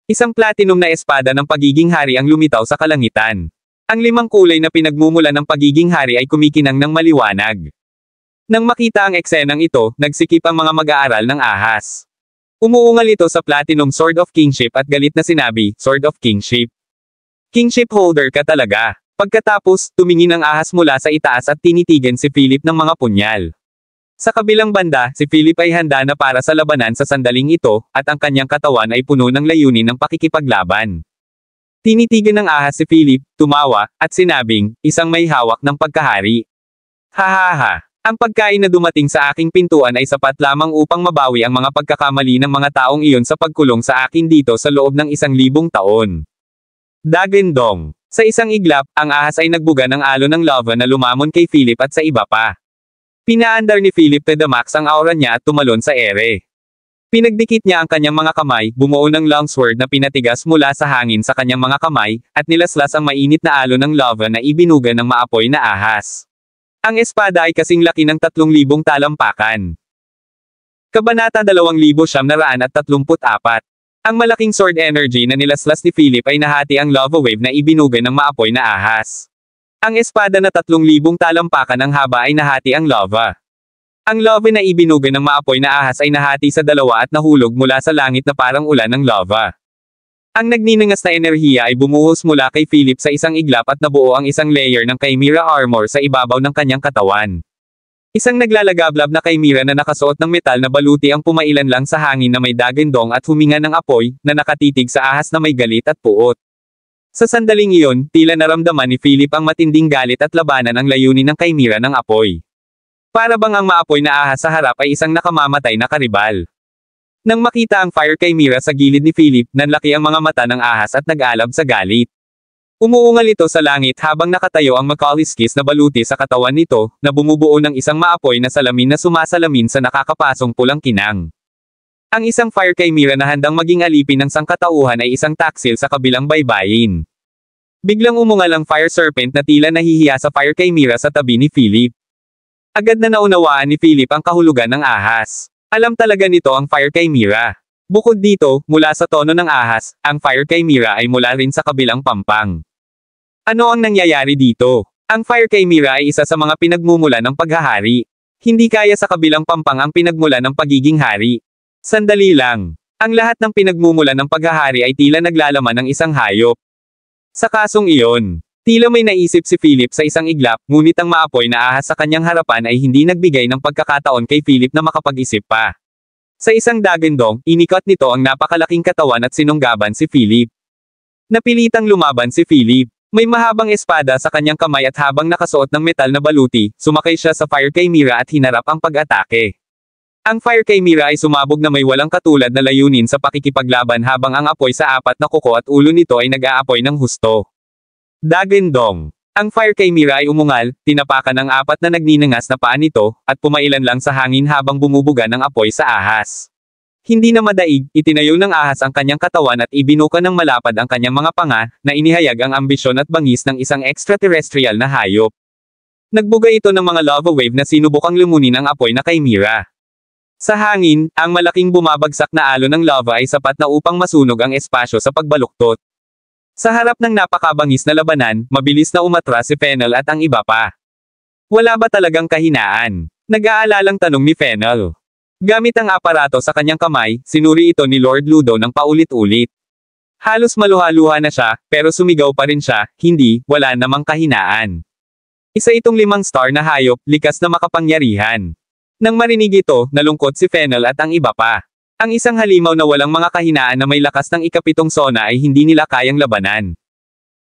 Isang platinum na espada ng pagiging hari ang lumitaw sa kalangitan. Ang 5 kulay na pinagmumula ng pagiging hari ay kumikinang ng maliwanag. Nang makita ang eksenang ito, nagsikip ang mga mag-aaral ng ahas. Umuungal ito sa Platinum Sword of Kingship at galit na sinabi, Sword of Kingship. Kingship holder ka talaga. Pagkatapos, tumingin ang ahas mula sa itaas at tinitigan si Philip ng mga punyal. Sa kabilang banda, si Philip ay handa na para sa labanan sa sandaling ito, at ang kanyang katawan ay puno ng layunin ng pakikipaglaban. Tinitigan ng ahas si Philip, tumawa, at sinabing, isang may hawak ng pagkahari. Hahaha. Ang pagkain na dumating sa aking pintuan ay sapat lamang upang mabawi ang mga pagkakamali ng mga taong iyon sa pagkulong sa akin dito sa loob ng 1,000 taon. Dagendong. Sa isang iglap, ang ahas ay nagbuga ng alon ng lava na lumamon kay Philip at sa iba pa. Pinaandar ni Philip to the max ang aura niya at tumalon sa ere. Pinagdikit niya ang kanyang mga kamay, bumuo ng longsword na pinatigas mula sa hangin sa kanyang mga kamay, at nilaslas ang mainit na alon ng lava na ibinuga ng maapoy na ahas. Ang espada ay kasing laki ng 3,000 talampakan. Kabanata 2,934. Ang malaking sword energy na nilaslas ni Philip ay nahati ang lava wave na ibinuga ng maapoy na ahas. Ang espada na 3,000 talampakan ang haba ay nahati ang lava. Ang lava na ibinuga ng maapoy na ahas ay nahati sa dalawa at nahulog mula sa langit na parang ulan ng lava. Ang nagninangas na enerhiya ay bumuhos mula kay Philip sa isang iglap at nabuo ang isang layer ng Chimera armor sa ibabaw ng kanyang katawan. Isang naglalagablab na Chimera na nakasuot ng metal na baluti ang pumailan lang sa hangin na may dagendong at huminga ng apoy, na nakatitig sa ahas na may galit at puot. Sa sandaling iyon, tila naramdaman ni Philip ang matinding galit at labanan ang layunin ng Chimera ng apoy. Para bang ang maapoy na ahas sa harap ay isang nakamamatay na karibal. Nang makita ang Fire Chimera sa gilid ni Philip, nanlaki ang mga mata ng ahas at nag-alab sa galit. Umuungal ito sa langit habang nakatayo ang makaliskis na baluti sa katawan nito, na bumubuo ng isang maapoy na salamin na sumasalamin sa nakakapasong pulang kinang. Ang isang Fire Chimera na handang maging alipin ng sangkatauhan ay isang taksil sa kabilang baybayin. Biglang umungal ang Fire Serpent na tila nahihiya sa Fire Chimera sa tabi ni Philip. Agad na naunawaan ni Philip ang kahulugan ng ahas. Alam talaga nito ang Fire Chimera. Bukod dito, mula sa tono ng ahas, ang Fire Chimera ay mula rin sa kabilang pampang. Ano ang nangyayari dito? Ang Fire Chimera ay isa sa mga pinagmumula ng paghahari. Hindi kaya sa kabilang pampang ang pinagmula ng pagiging hari. Sandali lang. Ang lahat ng pinagmumula ng paghahari ay tila naglalaman ng isang hayop. Sa kasong iyon, tila may naisip si Philip sa isang iglap, ngunit ang maapoy na ahas sa kanyang harapan ay hindi nagbigay ng pagkakataon kay Philip na makapag-isip pa. Sa isang dagendong, inikot nito ang napakalaking katawan at sinunggaban si Philip. Napilitang lumaban si Philip. May mahabang espada sa kanyang kamay at habang nakasuot ng metal na baluti, sumakay siya sa Fire Chimera at hinarap ang pag-atake. Ang Fire Chimera ay sumabog na may walang katulad na layunin sa pakikipaglaban habang ang apoy sa apat na kuko at ulo nito ay nag-aapoy ng husto. Dagendong. Ang Fire Chimera ay umungal, tinapakan ang apat na nagninangas na paa nito, at pumailan lang sa hangin habang bumubuga ng apoy sa ahas. Hindi na madaig, itinayo ng ahas ang kanyang katawan at ibinuka ng malapad ang kanyang mga panga, na inihayag ang ambisyon at bangis ng isang extraterrestrial na hayop. Nagbuga ito ng mga lava wave na sinubukang lumunin ang apoy na Chimera. Sa hangin, ang malaking bumabagsak na alon ng lava ay sapat na upang masunog ang espasyo sa pagbaluktot. Sa harap ng napakabangis na labanan, mabilis na umatras si Fennel at ang iba pa. Wala ba talagang kahinaan? Nag-aalalang tanong ni Fennel. Gamit ang aparato sa kanyang kamay, sinuri ito ni Lord Ludo ng paulit-ulit. Halos maluha-luha na siya, pero sumigaw pa rin siya, hindi, wala namang kahinaan. Isa itong 5 star na hayop, likas na makapangyarihan. Nang marinig ito, nalungkot si Fennel at ang iba pa. Ang isang halimaw na walang mga kahinaan na may lakas ng ikapitong sona ay hindi nila kayang labanan.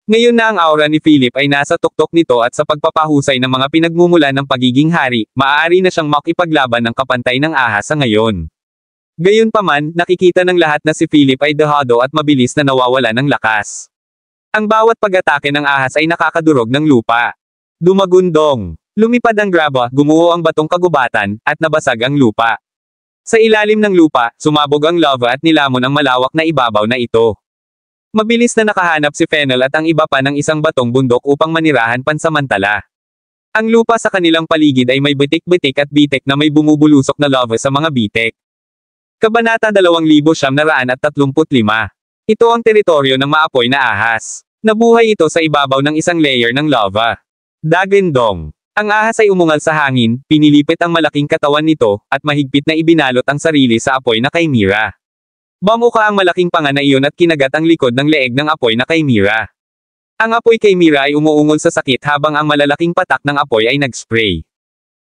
Ngayon na ang aura ni Philip ay nasa tuktok nito at sa pagpapahusay ng mga pinagmumulan ng pagiging hari, maaari na siyang makipaglaban ng kapantay ng ahas sa ngayon. Gayunpaman, nakikita ng lahat na si Philip ay dehado at mabilis na nawawala ng lakas. Ang bawat pag-atake ng ahas ay nakakadurog ng lupa. Dumagundong. Lumipad ang graba, gumuho ang batong kagubatan, at nabasag ang lupa. Sa ilalim ng lupa, sumabog ang lava at nilamon ang malawak na ibabaw na ito. Mabilis na nakahanap si Fennel at ang iba pa ng isang batong bundok upang manirahan pansamantala. Ang lupa sa kanilang paligid ay may bitik-bitik at bitek na may bumubulusok na lava sa mga bitek. Kabanata 2,935. Ito ang teritoryo ng maapoy na ahas. Nabuhay ito sa ibabaw ng isang layer ng lava. Dagendong. Ang ahas ay umungal sa hangin, pinilipit ang malaking katawan nito, at mahigpit na ibinalot ang sarili sa apoy na Chimera. Bamuka ang malaking panga na iyon at kinagat ang likod ng leeg ng apoy na Chimera. Ang apoy Chimera ay umuungol sa sakit habang ang malalaking patak ng apoy ay nag-spray.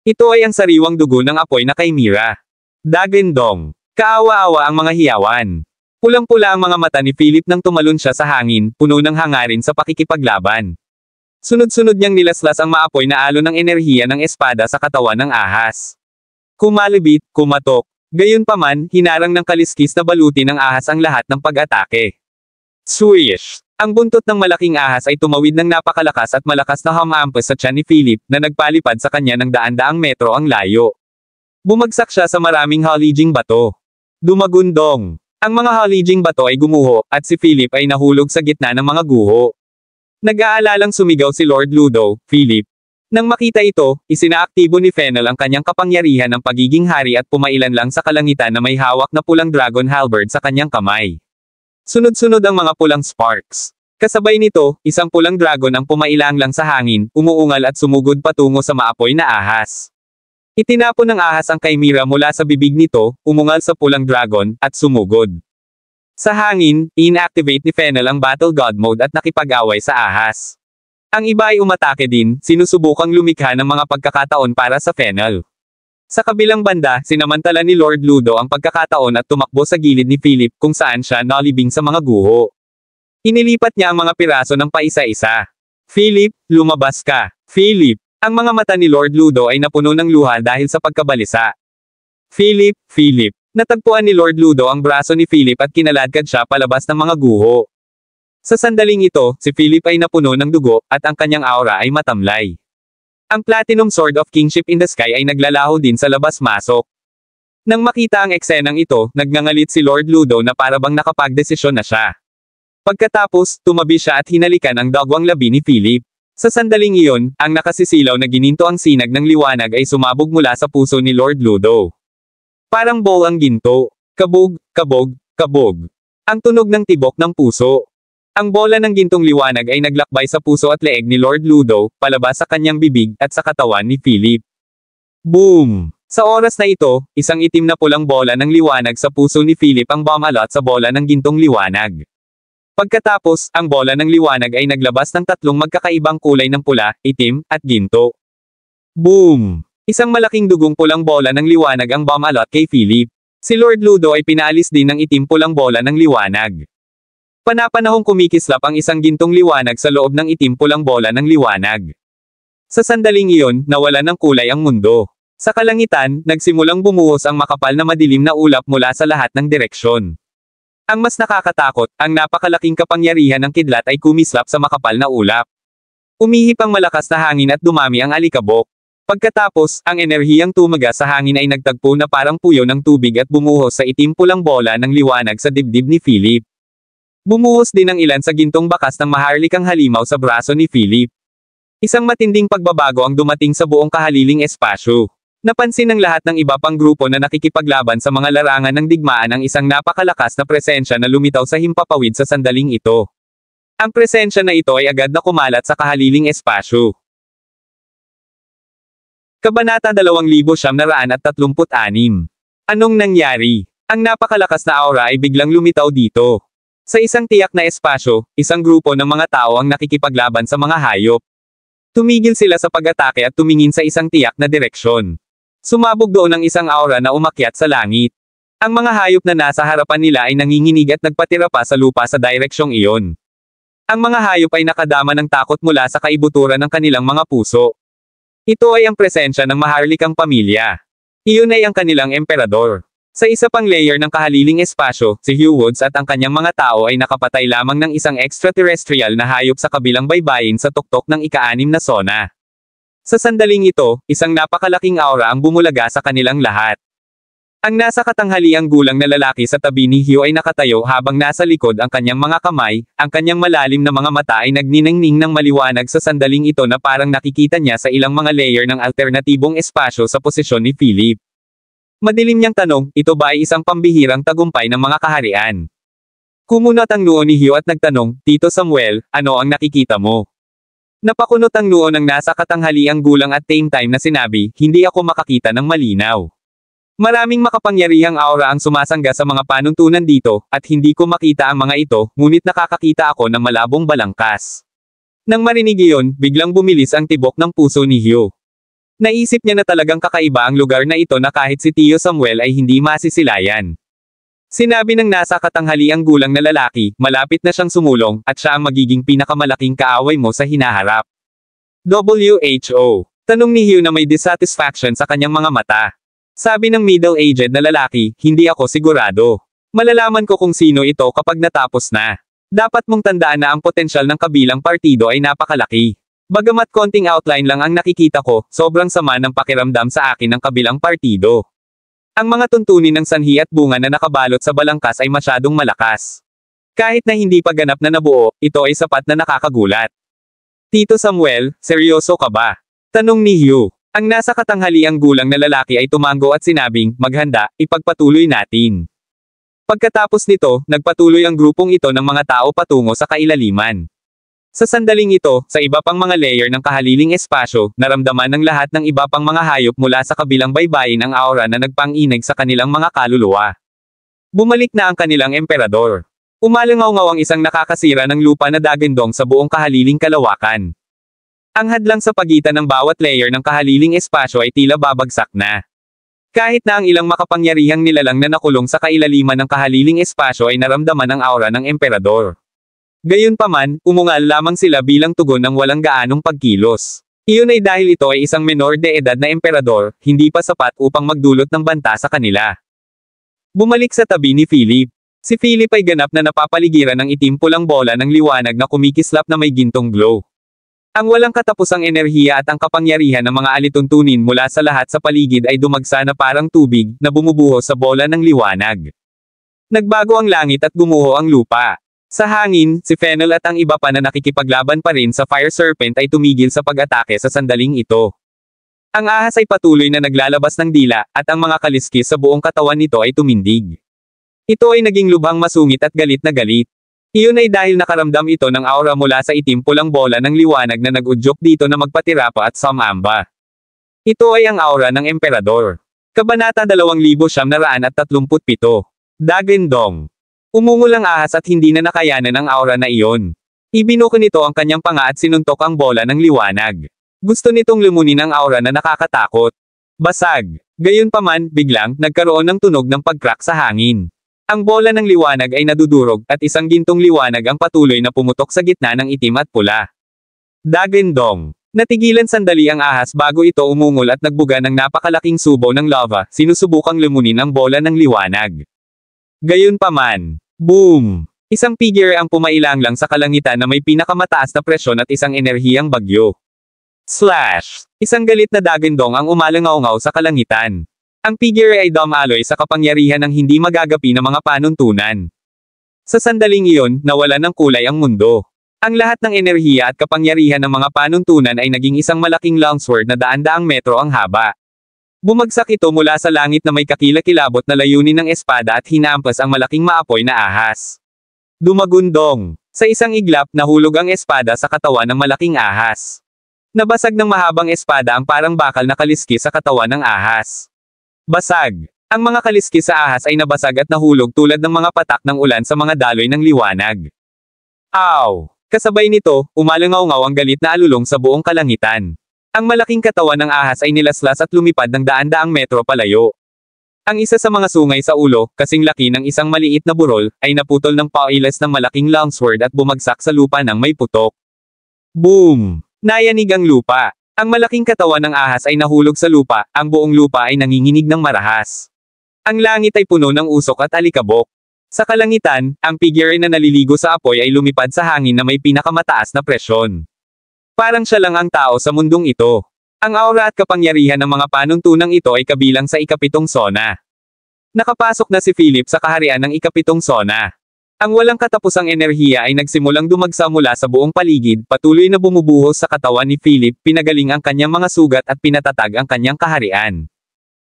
Ito ay ang sariwang dugo ng apoy na Chimera. Dagendong. Kaawa-awa ang mga hiyawan. Pulang-pula ang mga mata ni Philip nang tumalon siya sa hangin, puno ng hangarin sa pakikipaglaban. Sunod-sunod niyang nilaslas ang maapoy na alon ng enerhiya ng espada sa katawan ng ahas. Kumalibit, kumatok. Gayunpaman, hinarang ng kaliskis na baluti ng ahas ang lahat ng pag-atake. Swish! Ang buntot ng malaking ahas ay tumawid ng napakalakas at malakas na hamampas sa tiyan ni Philip, na nagpalipad sa kanya ng daan-daang metro ang layo. Bumagsak siya sa maraming halijing bato. Dumagundong. Ang mga halijing bato ay gumuho, at si Philip ay nahulog sa gitna ng mga guho. Nag-aalalang sumigaw si Lord Ludo, Philip. Nang makita ito, isinaaktibo ni Fennel ang kanyang kapangyarihan ng pagiging hari at pumailan lang sa kalangitan na may hawak na pulang dragon halberd sa kanyang kamay. Sunod-sunod ang mga pulang sparks. Kasabay nito, isang pulang dragon ang pumailang lang sa hangin, umuungal at sumugod patungo sa maapoy na ahas. Itinapon ng ahas ang chimera mula sa bibig nito, umungal sa pulang dragon, at sumugod. Sa hangin, inactivate ni Fennel ang Battle God Mode at nakipag-away sa ahas. Ang iba ay umatake din, sinusubukang lumikha ng mga pagkakataon para sa Fennel. Sa kabilang banda, sinamantala ni Lord Ludo ang pagkakataon at tumakbo sa gilid ni Philip kung saan siya nalibing sa mga guho. Inilipat niya ang mga piraso ng paisa-isa. Philip, lumabas ka. Philip! Ang mga mata ni Lord Ludo ay napuno ng luha dahil sa pagkabalisa. Philip, Philip! Natagpuan ni Lord Ludo ang braso ni Philip at kinaladkad siya palabas ng mga guho. Sa sandaling ito, si Philip ay napuno ng dugo, at ang kanyang aura ay matamlay. Ang Platinum Sword of Kingship in the Sky ay naglalaho din sa labas-masok. Nang makita ang eksenang ito, nagngangalit si Lord Ludo na parabang nakapagdesisyon na siya. Pagkatapos, tumabi siya at hinalikan ang dagwang labi ni Philip. Sa sandaling iyon, ang nakasisilaw na gininto ang sinag ng liwanag ay sumabog mula sa puso ni Lord Ludo. Parang bowl ang ginto. Kabog, kabog, kabog. Ang tunog ng tibok ng puso. Ang bola ng gintong liwanag ay naglakbay sa puso at leeg ni Lord Ludo, palabas sa kanyang bibig, at sa katawan ni Philip. Boom! Sa oras na ito, isang itim na pulang bola ng liwanag sa puso ni Philip ang bumalot sa bola ng gintong liwanag. Pagkatapos, ang bola ng liwanag ay naglabas ng tatlong magkakaibang kulay ng pula, itim, at ginto. Boom! Isang malaking dugong pulang bola ng liwanag ang bumalot kay Philip. Si Lord Ludo ay pinaalis din ng itim pulang bola ng liwanag. Panapanahong kumikislap ang isang gintong liwanag sa loob ng itim pulang bola ng liwanag. Sa sandaling iyon, nawala ng kulay ang mundo. Sa kalangitan, nagsimulang bumuhos ang makapal na madilim na ulap mula sa lahat ng direksyon. Ang mas nakakatakot, ang napakalaking kapangyarihan ng kidlat ay kumislap sa makapal na ulap. Umihip ang malakas na hangin at dumami ang alikabok. Pagkatapos, ang enerhiyang tumaga sa hangin ay nagtagpo na parang puyo ng tubig at bumuhos sa itim pulang bola ng liwanag sa dibdib ni Philip. Bumuhos din ang ilan sa gintong bakas ng maharlikang halimaw sa braso ni Philip. Isang matinding pagbabago ang dumating sa buong kahaliling espasyo. Napansin ng lahat ng iba pang grupo na nakikipaglaban sa mga larangan ng digmaan ang isang napakalakas na presensya na lumitaw sa himpapawid sa sandaling ito. Ang presensya na ito ay agad na kumalat sa kahaliling espasyo. Kabanata 2936. Anong nangyari? Ang napakalakas na aura ay biglang lumitaw dito. Sa isang tiyak na espasyo, isang grupo ng mga tao ang nakikipaglaban sa mga hayop. Tumigil sila sa pag-atake at tumingin sa isang tiyak na direksyon. Sumabog doon ang isang aura na umakyat sa langit. Ang mga hayop na nasa harapan nila ay nanginginig at nagpatira pa sa lupa sa direksyong iyon. Ang mga hayop ay nakadama ng takot mula sa kaibuturan ng kanilang mga puso. Ito ay ang presensya ng maharlikang pamilya. Iyon ay ang kanilang emperador. Sa isa pang layer ng kahaliling espasyo, si Hugh Woods at ang kanyang mga tao ay nakapatay lamang ng isang extraterrestrial na hayop sa kabilang baybayin sa tuktok ng ika-6 na zona. Sa sandaling ito, isang napakalaking aura ang bumulaga sa kanilang lahat. Ang nasa katanghaliang gulang na lalaki sa tabi ni Hugh ay nakatayo habang nasa likod ang kanyang mga kamay, ang kanyang malalim na mga mata ay nagniningning ng maliwanag sa sandaling ito na parang nakikita niya sa ilang mga layer ng alternatibong espasyo sa posisyon ni Philip. Madilim niyang tanong, ito ba ay isang pambihirang tagumpay ng mga kaharian? Kumunot ang noo ni Hugh at nagtanong, Tito Samuel, ano ang nakikita mo? Napakunot ang noo ng nasa katanghaliang gulang at same time na sinabi, hindi ako makakita ng malinaw. Maraming makapangyarihang aura ang sumasangga sa mga panuntunan dito, at hindi ko makita ang mga ito, ngunit nakakakita ako ng malabong balangkas. Nang marinig iyon, biglang bumilis ang tibok ng puso ni Hugh. Naisip niya na talagang kakaiba ang lugar na ito na kahit si Tio Samuel ay hindi masisilayan. Sinabi ng nasa katanghaliang gulang na lalaki, malapit na siyang sumulong, at siya ang magiging pinakamalaking kaaway mo sa hinaharap. WHO. Tanong ni Hugh na may dissatisfaction sa kanyang mga mata. Sabi ng middle-aged na lalaki, hindi ako sigurado. Malalaman ko kung sino ito kapag natapos na. Dapat mong tandaan na ang potensyal ng kabilang partido ay napakalaki. Bagamat konting outline lang ang nakikita ko, sobrang sama ng pakiramdam sa akin ng kabilang partido. Ang mga tuntunin ng sanhi at bunga na nakabalot sa balangkas ay masyadong malakas. Kahit na hindi pa ganap na nabuo, ito ay sapat na nakakagulat. Tito Samuel, seryoso ka ba? Tanong ni Hugh. Ang nasa katanghaliang gulang na lalaki ay tumango at sinabing, maghanda, ipagpatuloy natin. Pagkatapos nito, nagpatuloy ang grupong ito ng mga tao patungo sa kailaliman. Sa sandaling ito, sa iba pang mga layer ng kahaliling espasyo, naramdaman ng lahat ng iba pang mga hayop mula sa kabilang baybayin ang aura na nagpang-inig sa kanilang mga kaluluwa. Bumalik na ang kanilang emperador. Umalangaw-ngaw ang isang nakakasira ng lupa na dagandong sa buong kahaliling kalawakan. Ang hadlang sa pagitan ng bawat layer ng kahaliling espasyo ay tila babagsak na. Kahit na ang ilang makapangyarihang nilalang na nakulong sa kailaliman ng kahaliling espasyo ay naramdaman ang aura ng emperador. Gayunpaman, umungal lamang sila bilang tugon ng walang gaanong pagkilos. Iyon ay dahil ito ay isang menor de edad na emperador, hindi pa sapat upang magdulot ng banta sa kanila. Bumalik sa tabi ni Philip. Si Philip ay ganap na napapaligiran ng itim-pulang bola ng liwanag na kumikislap na may gintong glow. Ang walang katapusang enerhiya at ang kapangyarihan ng mga alituntunin mula sa lahat sa paligid ay dumagsa na parang tubig na bumubuhos sa bola ng liwanag. Nagbago ang langit at gumuho ang lupa. Sa hangin, si Fennel at ang iba pa na nakikipaglaban pa rin sa Fire Serpent ay tumigil sa pag-atake sa sandaling ito. Ang ahas ay patuloy na naglalabas ng dila, at ang mga kaliskis sa buong katawan nito ay tumindig. Ito ay naging lubhang masungit at galit na galit. Iyon ay dahil nakaramdam ito ng aura mula sa itim-pulang bola ng liwanag na nag-udyok dito na magpatira pa at sumamba. Ito ay ang aura ng emperador. Kabanata 2937. Dagandong. Umungol ang ahas at hindi na nakayanan ang aura na iyon. Ibinuko nito ang kanyang panga at sinuntok ang bola ng liwanag. Gusto nitong lumunin ang aura na nakakatakot. Basag. Gayunpaman, biglang, nagkaroon ng tunog ng pag-crack sa hangin. Ang bola ng liwanag ay nadudurog, at isang gintong liwanag ang patuloy na pumutok sa gitna ng itim at pula. Dagandong. Natigilan sandali ang ahas bago ito umungol at nagbuga ng napakalaking subo ng lava, sinusubukang lumunin ang bola ng liwanag. Gayunpaman. Boom! Isang figure ang pumailang lang sa kalangitan na may pinakamataas na presyon at isang enerhiyang bagyo. Slash! Isang galit na dagandong ang umalangaw-ngaw sa kalangitan. Ang figure ay dumaloy sa kapangyarihan ng hindi magagapi na mga panuntunan. Sa sandaling iyon, nawalan ng kulay ang mundo. Ang lahat ng enerhiya at kapangyarihan ng mga panuntunan ay naging isang malaking longsword na daan-daang metro ang haba. Bumagsak ito mula sa langit na may kakilakilabot na layunin ng espada at hinampas ang malaking maapoy na ahas. Dumagundong. Sa isang iglap, nahulog ang espada sa katawan ng malaking ahas. Nabasag ng mahabang espada ang parang bakal na kaliskis sa katawan ng ahas. Basag. Ang mga kaliskis sa ahas ay nabasag at nahulog tulad ng mga patak ng ulan sa mga daloy ng liwanag. Aw! Kasabay nito, umalangaw-ngaw ang galit na alulong sa buong kalangitan. Ang malaking katawan ng ahas ay nilaslas at lumipad ng daan-daang metro palayo. Ang isa sa mga sungay sa ulo, kasing laki ng isang maliit na burol, ay naputol ng pauilas ng malaking longsword at bumagsak sa lupa ng may putok. Boom! Nayanig ang lupa. Ang malaking katawan ng ahas ay nahulog sa lupa, ang buong lupa ay nanginginig ng marahas. Ang langit ay puno ng usok at alikabok. Sa kalangitan, ang figure na naliligo sa apoy ay lumipad sa hangin na may pinakamataas na presyon. Parang siya lang ang tao sa mundong ito. Ang aura at kapangyarihan ng mga panuntunang ito ay kabilang sa ikapitong sona. Nakapasok na si Philip sa kaharian ng ikapitong sona. Ang walang katapusang enerhiya ay nagsimulang dumagsa mula sa buong paligid, patuloy na bumubuhos sa katawan ni Philip, pinagaling ang kanyang mga sugat at pinatatag ang kanyang kaharian.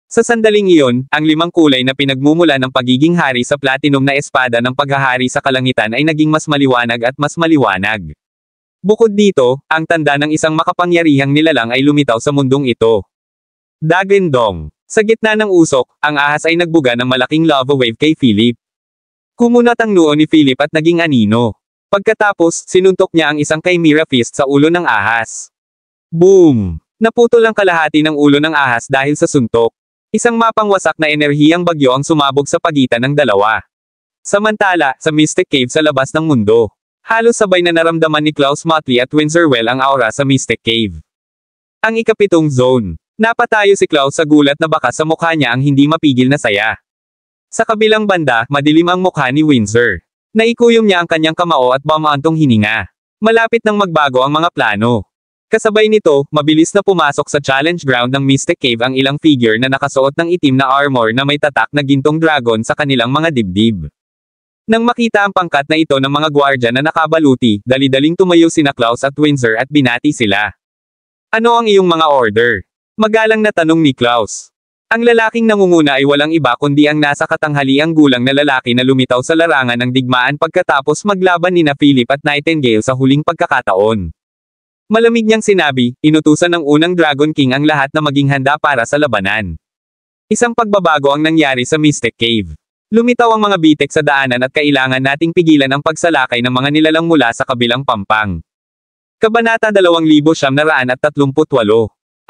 Sa sandaling iyon, ang limang kulay na pinagmumula ng pagiging hari sa platinum na espada ng paghahari sa kalangitan ay naging mas maliwanag at mas maliwanag. Bukod dito, ang tanda ng isang makapangyarihang nilalang ay lumitaw sa mundong ito. Dagandong. Sa gitna ng usok, ang ahas ay nagbuga ng malaking lava wave kay Philip. Kumunat ang noo ni Philip at naging anino. Pagkatapos, sinuntok niya ang isang chimera fist sa ulo ng ahas. Boom! Naputol ang kalahati ng ulo ng ahas dahil sa suntok. Isang mapangwasak na enerhiyang bagyo ang sumabog sa pagitan ng dalawa. Samantala, sa Mystic Cave sa labas ng mundo, halos sabay na naramdaman ni Klaus Motley at Windsor Well ang aura sa Mystic Cave. Ang ikapitong zone. Napatayo si Klaus sa gulat na baka sa mukha niya ang hindi mapigil na saya. Sa kabilang banda, madilim ang mukha ni Windsor. Naikuyom niya ang kanyang kamao at bumaantong hininga. Malapit nang magbago ang mga plano. Kasabay nito, mabilis na pumasok sa challenge ground ng Mystic Cave ang ilang figure na nakasuot ng itim na armor na may tatak na gintong dragon sa kanilang mga dibdib. Nang makita ang pangkat na ito ng mga gwardya na nakabaluti, dali-daling tumayo sina Klaus at Windsor at binati sila. Ano ang iyong mga order? Magalang na tanong ni Klaus. Ang lalaking nangunguna ay walang iba kundi ang nasa katanghaliang gulang na lalaki na lumitaw sa larangan ng digmaan pagkatapos maglaban nina Philip at Nightingale sa huling pagkakataon. Malamig niyang sinabi, inutusan ng unang Dragon King ang lahat na maging handa para sa labanan. Isang pagbabago ang nangyari sa Mystic Cave. Lumitaw ang mga bitek sa daanan at kailangan nating pigilan ang pagsalakay ng mga nilalang mula sa kabilang pampang. Kabanata 2938.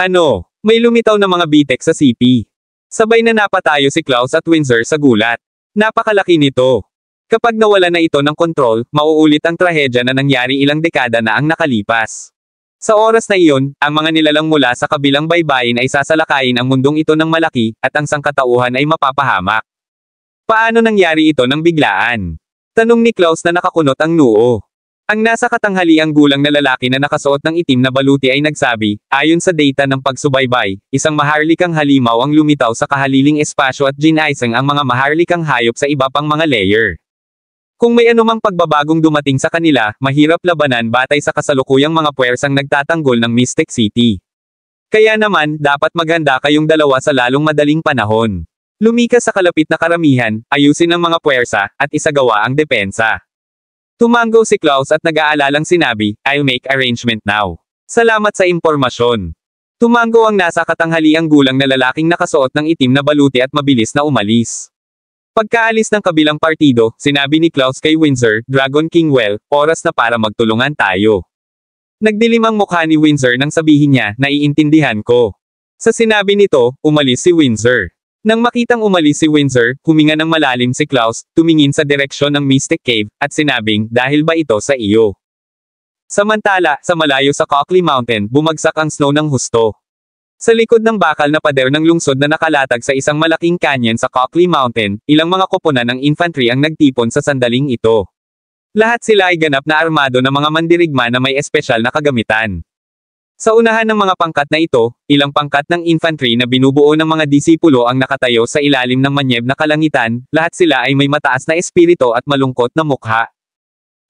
Ano? May lumitaw na mga bitek sa CP. Sabay na napatayo si Klaus at Windsor sa gulat. Napakalaki nito. Kapag nawala na ito ng kontrol, mauulit ang trahedya na nangyari ilang dekada na ang nakalipas. Sa oras na iyon, ang mga nilalang mula sa kabilang baybayin ay sasalakayin ang mundong ito ng malaki, at ang sangkatauhan ay mapapahamak. Paano nangyari ito ng biglaan? Tanong ni Klaus na nakakunot ang noo. Ang nasa katanghaliang gulang na lalaki na nakasuot ng itim na baluti ay nagsabi, ayon sa data ng pagsubaybay, isang maharlikang halimaw ang lumitaw sa kahaliling espasyo at ginaisang ang mga maharlikang hayop sa iba pang mga layer. Kung may anumang pagbabagong dumating sa kanila, mahirap labanan batay sa kasalukuyang mga puwersang nagtatanggol ng Mystic City. Kaya naman, dapat maghanda kayong dalawa sa lalong madaling panahon. Lumikas sa kalapit na karamihan, ayusin ang mga puwersa, at isagawa ang depensa. Tumango si Klaus at nag-aalalang sinabi, I'll make arrangement now. Salamat sa impormasyon. Tumango ang nasa katanghaliang gulang na lalaking nakasuot ng itim na baluti at mabilis na umalis. Pagkaalis ng kabilang partido, sinabi ni Klaus kay Windsor, Dragon King well, oras na para magtulungan tayo. Nagdilim ang mukha ni Windsor nang sabihin niya, naiintindihan ko. Sa sinabi nito, umalis si Windsor. Nang makitang umalis si Windsor, huminga ng malalim si Klaus, tumingin sa direksyon ng Mystic Cave, at sinabing, dahil ba ito sa iyo? Samantala, sa malayo sa Cockley Mountain, bumagsak ang snow ng husto. Sa likod ng bakal na pader ng lungsod na nakalatag sa isang malaking canyon sa Cockley Mountain, ilang mga koponan ng infantry ang nagtipon sa sandaling ito. Lahat sila ay ganap na armado na mga mandirigma na may espesyal na kagamitan. Sa unahan ng mga pangkat na ito, ilang pangkat ng infantry na binubuo ng mga disipulo ang nakatayo sa ilalim ng manyeb na kalangitan, lahat sila ay may mataas na espiritu at malungkot na mukha.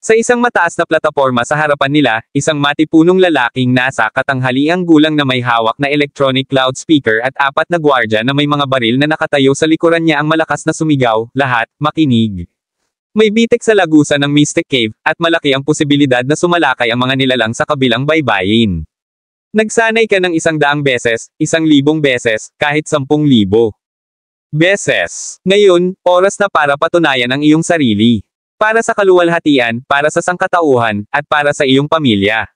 Sa isang mataas na plataporma sa harapan nila, isang matipunong lalaking nasa katanghaliang gulang na may hawak na electronic loudspeaker at apat na gwardya na may mga baril na nakatayo sa likuran niya ang malakas na sumigaw, lahat, makinig. May bitek sa lagusan ng Mystic Cave, at malaki ang posibilidad na sumalakay ang mga nilalang sa kabilang baybayin. Nagsanay ka ng 100 beses, 1,000 beses, kahit 10,000 beses. Ngayon, oras na para patunayan ang iyong sarili. Para sa kaluwalhatian, para sa sangkatauhan, at para sa iyong pamilya.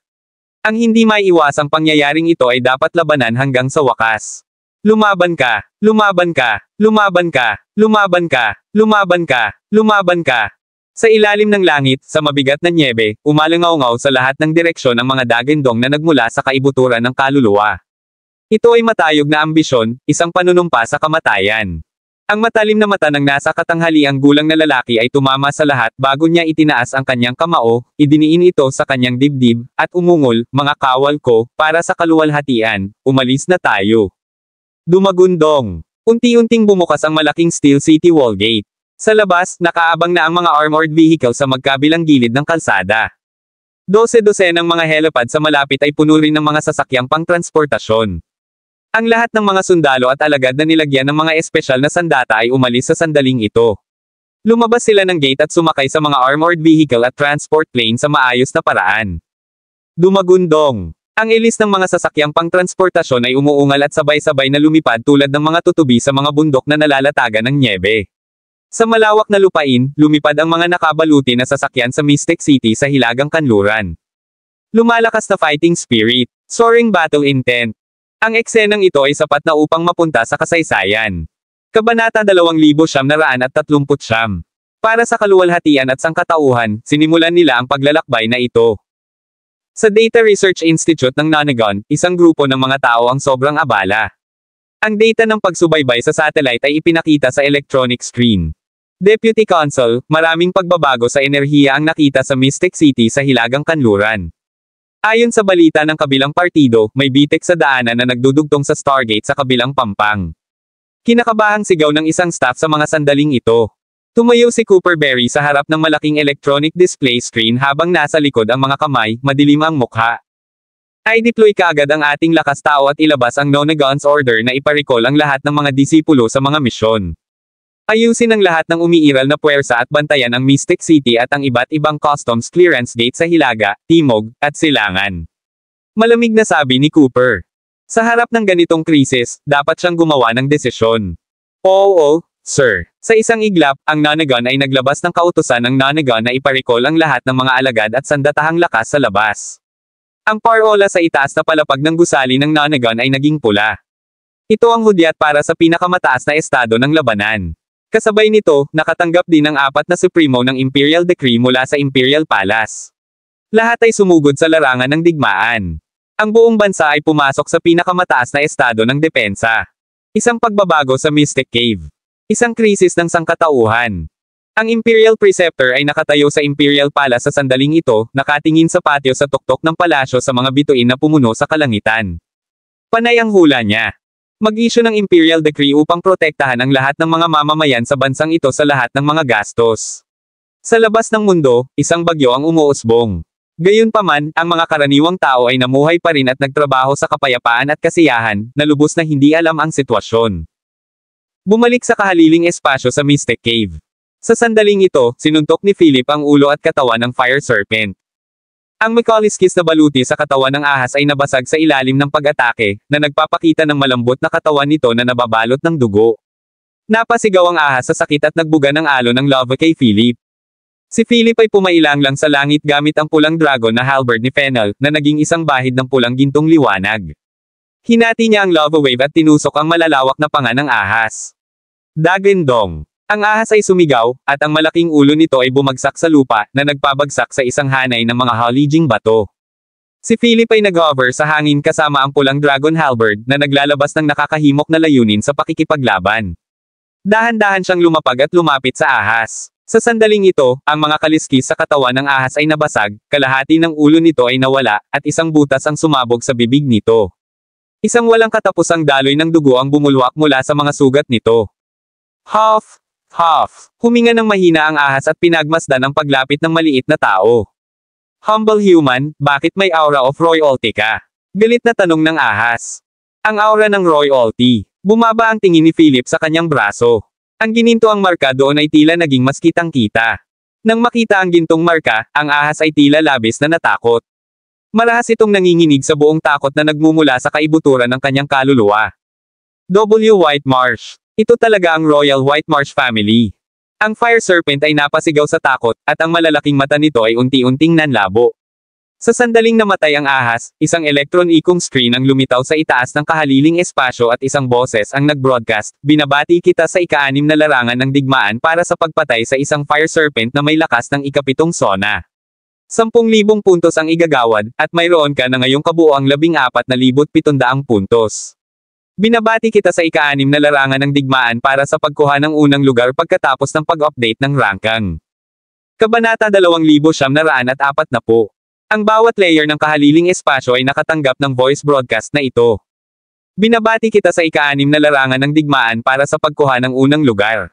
Ang hindi maiiwasang pangyayaring ito ay dapat labanan hanggang sa wakas. Lumaban ka, lumaban ka, lumaban ka, lumaban ka, lumaban ka, lumaban ka. Sa ilalim ng langit, sa mabigat na nyebe, umalangaw-ngaw sa lahat ng direksyon ang mga dagindong na nagmula sa kaibuturan ng kaluluwa. Ito ay matayog na ambisyon, isang panunumpa sa kamatayan. Ang matalim na mata ng nasa katanghaliang gulang na lalaki ay tumama sa lahat bago niya itinaas ang kanyang kamao, idiniin ito sa kanyang dibdib, at umungol, mga kawal ko, para sa kaluwalhatian, umalis na tayo. Dumagundong. Unti-unting bumukas ang malaking steel city wall gate. Sa labas, nakaabang na ang mga armored vehicle sa magkabilang gilid ng kalsada. 12-12 ng mga helipad sa malapit ay puno rin ng mga sasakyang pangtransportasyon. Ang lahat ng mga sundalo at alagad na nilagyan ng mga espesyal na sandata ay umalis sa sandaling ito. Lumabas sila ng gate at sumakay sa mga armored vehicle at transport plane sa maayos na paraan. Dumagundong. Ang ilis ng mga sasakyang pangtransportasyon ay umuungal at sabay-sabay na lumipad tulad ng mga tutubi sa mga bundok na nalalatagan ng nyebe. Sa malawak na lupain, lumipad ang mga nakabaluti na sasakyan sa Mystic City sa hilagang kanluran. Lumalakas na fighting spirit, soaring battle intent. Ang eksenang ito ay sapat na upang mapunta sa kasaysayan. Kabanata 2939. Para sa kaluwalhatian at sangkatauhan, sinimulan nila ang paglalakbay na ito. Sa Data Research Institute ng Nonagon, isang grupo ng mga tao ang sobrang abala. Ang data ng pagsubaybay sa satellite ay ipinakita sa electronic screen. Deputy Consul, maraming pagbabago sa enerhiya ang nakita sa Mystic City sa Hilagang Kanluran. Ayon sa balita ng kabilang partido, may bitek sa daanan na nagdudugtong sa Stargate sa kabilang pampang. Kinakabahang sigaw ng isang staff sa mga sandaling ito. Tumayo si Cooper Berry sa harap ng malaking electronic display screen habang nasa likod ang mga kamay, madilim ang mukha. I-deploy kaagad ang ating lakas tao at ilabas ang Nonagon's order na iparicall ang lahat ng mga disipulo sa mga misyon. Ayusin ang lahat ng umiiral na puwersa at bantayan ang Mystic City at ang iba't ibang customs clearance gate sa Hilaga, Timog, at Silangan. Malamig na sabi ni Cooper. Sa harap ng ganitong krisis, dapat siyang gumawa ng desisyon. Oo, sir. Sa isang iglap, ang Nonagon ay naglabas ng kautusan ng Nonagon na iparicall ang lahat ng mga alagad at sandatahang lakas sa labas. Ang parola sa itaas na palapag ng gusali ng Nonagon ay naging pula. Ito ang hudyat para sa pinakamataas na estado ng labanan. Kasabay nito, nakatanggap din ng 4 na supremo ng Imperial Decree mula sa Imperial Palace. Lahat ay sumugod sa larangan ng digmaan. Ang buong bansa ay pumasok sa pinakamataas na estado ng depensa. Isang pagbabago sa Mystic Cave. Isang krisis ng sangkatauhan. Ang Imperial Preceptor ay nakatayo sa Imperial Palace sa sandaling ito, nakatingin sa patio sa tuktok ng palasyo sa mga bituin na pumuno sa kalangitan. Panay ang hula niya. Mag-issue ng Imperial Decree upang protektahan ang lahat ng mga mamamayan sa bansang ito sa lahat ng mga gastos. Sa labas ng mundo, isang bagyo ang umuusbong. Gayunpaman, ang mga karaniwang tao ay namuhay pa rin at nagtrabaho sa kapayapaan at kasiyahan, na lubos na hindi alam ang sitwasyon. Bumalik sa kahaliling espasyo sa Mystic Cave. Sa sandaling ito, sinuntok ni Philip ang ulo at katawan ng Fire Serpent. Ang Mekaliskis na baluti sa katawan ng ahas ay nabasag sa ilalim ng pag-atake, na nagpapakita ng malambot na katawan nito na nababalot ng dugo. Napasigaw ang ahas sa sakit at nagbuga ng alon ng lava kay Philip. Si Philip ay pumailang lang sa langit gamit ang pulang dragon na halberd ni Fennel, na naging isang bahid ng pulang gintong liwanag. Hinati niya ang lava wave at tinusok ang malalawak na panga ng ahas. Dagendong. Ang ahas ay sumigaw, at ang malaking ulo nito ay bumagsak sa lupa, na nagpabagsak sa isang hanay ng mga halijing bato. Si Philip ay nag-hover sa hangin kasama ang pulang dragon halberd, na naglalabas ng nakakahimok na layunin sa pakikipaglaban. Dahan-dahan siyang lumapag at lumapit sa ahas. Sa sandaling ito, ang mga kaliskis sa katawan ng ahas ay nabasag, kalahati ng ulo nito ay nawala, at isang butas ang sumabog sa bibig nito. Isang walang katapusang daloy ng dugo ang bumulwak mula sa mga sugat nito. Huff! Huff! Huminga ng mahina ang ahas at pinagmasdan ang paglapit ng maliit na tao. Humble human, bakit may aura of royalty ka? Galit na tanong ng ahas. Ang aura ng royalty. Bumaba ang tingin ni Philip sa kanyang braso. Ang ginintoang marka doon ay tila naging mas kitang-kita. Nang makita ang gintong marka, ang ahas ay tila labis na natakot. Marahas itong nanginginig sa buong takot na nagmumula sa kaibuturan ng kanyang kaluluwa. W. White Marsh. Ito talaga ang Royal White Marsh family. Ang Fire Serpent ay napasigaw sa takot, at ang malalaking mata nito ay unti-unting nanlabo. Sa sandaling namatay ang ahas, isang electron ikong screen ang lumitaw sa itaas ng kahaliling espasyo at isang boses ang nag-broadcast, binabati kita sa ika-6 na larangan ng digmaan para sa pagpatay sa isang Fire Serpent na may lakas ng ika-7 sona. 10,000 puntos ang igagawad, at mayroon ka na ngayong kabuoang 14,700 puntos. Binabati kita sa ika-6 na larangan ng digmaan para sa pagkuha ng unang lugar pagkatapos ng pag-update ng rankang. Kabanata 2,940. Ang bawat layer ng kahaliling espasyo ay nakatanggap ng voice broadcast na ito. Binabati kita sa ika-6 na larangan ng digmaan para sa pagkuha ng unang lugar.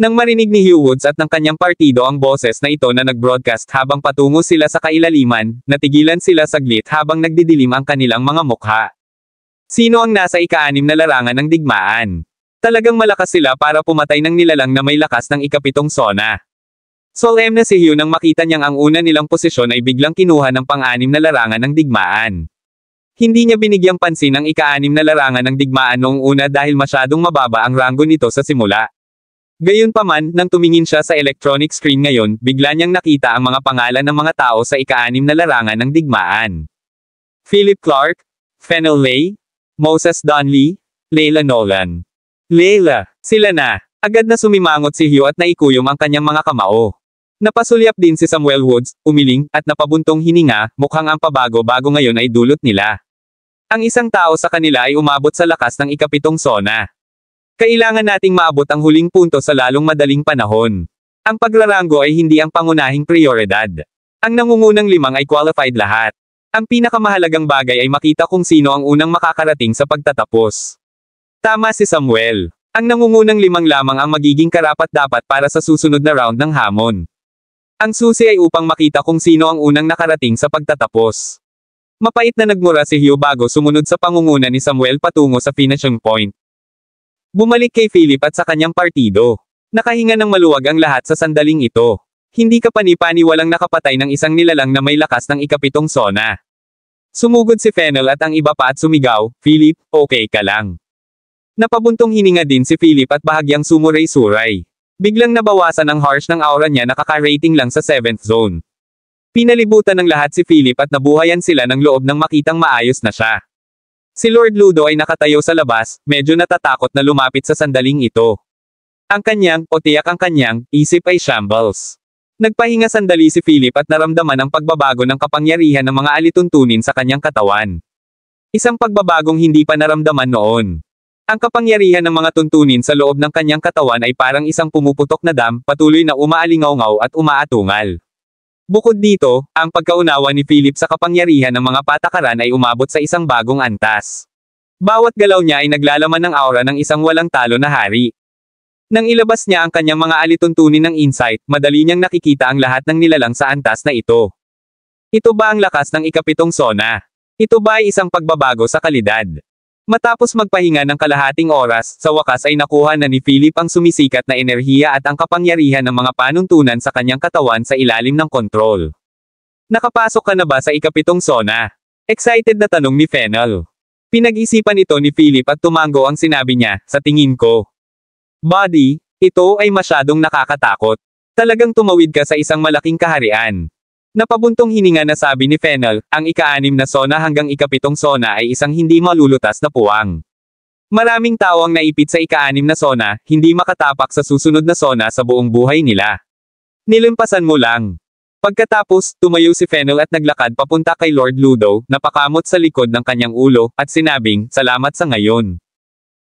Nang marinig ni Hugh Woods at ng kanyang partido ang boses na ito na nag-broadcast habang patungo sila sa kailaliman, natigilan sila saglit habang nagdidilim ang kanilang mga mukha. Sino ang nasa ika-6 na larangan ng digmaan? Talagang malakas sila para pumatay ng nilalang na may lakas ng ika-7 sona. Solemn na si Hugh nang makita niyang ang una nilang posisyon ay biglang kinuha ng pang-6 na larangan ng digmaan. Hindi niya binigyang pansin ang ika-6 na larangan ng digmaan noong una dahil masyadong mababa ang ranggo nito sa simula. Gayunpaman, nang tumingin siya sa electronic screen ngayon, bigla niyang nakita ang mga pangalan ng mga tao sa ika-6 na larangan ng digmaan. Philip Clark, Fennel Lay, Moses Donley, Layla Nolan. Layla, sila na. Agad na sumimangot si Hugh at naikuyom ang kanyang mga kamao. Napasulyap din si Samuel Woods, umiling, at napabuntong hininga, mukhang ang pabago-bago ngayon ay dulot nila. Ang isang tao sa kanila ay umabot sa lakas ng ikapitong sona. Kailangan nating maabot ang huling punto sa lalong madaling panahon. Ang pagraranggo ay hindi ang pangunahing prioridad. Ang nangungunang limang ay qualified lahat. Ang pinakamahalagang bagay ay makita kung sino ang unang makakarating sa pagtatapos. Tama si Samuel. Ang nangungunang limang lamang ang magiging karapat-dapat para sa susunod na round ng hamon. Ang susi ay upang makita kung sino ang unang nakarating sa pagtatapos. Mapait na nagmura si Hugh bago sumunod sa pangunguna ni Samuel patungo sa finishing point. Bumalik kay Philip at sa kanyang partido. Nakahinga ng maluwag ang lahat sa sandaling ito. Hindi kapani-pani walang nakapatay ng isang nilalang na may lakas ng ikapitong sona. Sumugod si Fennel at ang iba pa at sumigaw, "Philip, okay ka lang?" Napabuntong hininga din si Philip at bahagyang sumuray-suray. Biglang nabawasan ang harsh ng aura niya na kaka-rating lang sa 7th zone. Pinalibutan ng lahat si Philip at nabuhayan sila ng loob nang makitang maayos na siya. Si Lord Ludo ay nakatayo sa labas, medyo natatakot na lumapit sa sandaling ito. Ang kanyang, o tiyak ang kanyang, isip ay shambles. Nagpahinga sandali si Philip at naramdaman ang pagbabago ng kapangyarihan ng mga alituntunin sa kanyang katawan. Isang pagbabagong hindi pa naramdaman noon. Ang kapangyarihan ng mga tuntunin sa loob ng kanyang katawan ay parang isang pumuputok na dam, patuloy na umaalingaw-ngaw at umaatungal. Bukod dito, ang pagkaunawa ni Philip sa kapangyarihan ng mga patakaran ay umabot sa isang bagong antas. Bawat galaw niya ay naglalaman ng aura ng isang walang talo na hari. Nang ilabas niya ang kanyang mga alituntunin ng insight, madali niyang nakikita ang lahat ng nilalang sa antas na ito. Ito ba ang lakas ng ikapitong sona? Ito ba ay isang pagbabago sa kalidad? Matapos magpahinga ng kalahating oras, sa wakas ay nakuha na ni Philip ang sumisikat na enerhiya at ang kapangyarihan ng mga panuntunan sa kanyang katawan sa ilalim ng kontrol. Nakapasok ka na ba sa ikapitong sona? Excited na tanong ni Fennel. Pinag-isipan ito ni Philip at tumango ang sinabi niya, sa tingin ko. Buddy, ito ay masyadong nakakatakot. Talagang tumawid ka sa isang malaking kaharian. Napabuntong hininga na sabi ni Fennel, ang ika-6 na sona hanggang ikapitong sona ay isang hindi malulutas na puwang. Maraming tao ang naipit sa ika-6 na sona, hindi makatapak sa susunod na sona sa buong buhay nila. Nilimpasan mo lang. Pagkatapos, tumayo si Fennel at naglakad papunta kay Lord Ludo, napakamot sa likod ng kanyang ulo, at sinabing, salamat sa ngayon.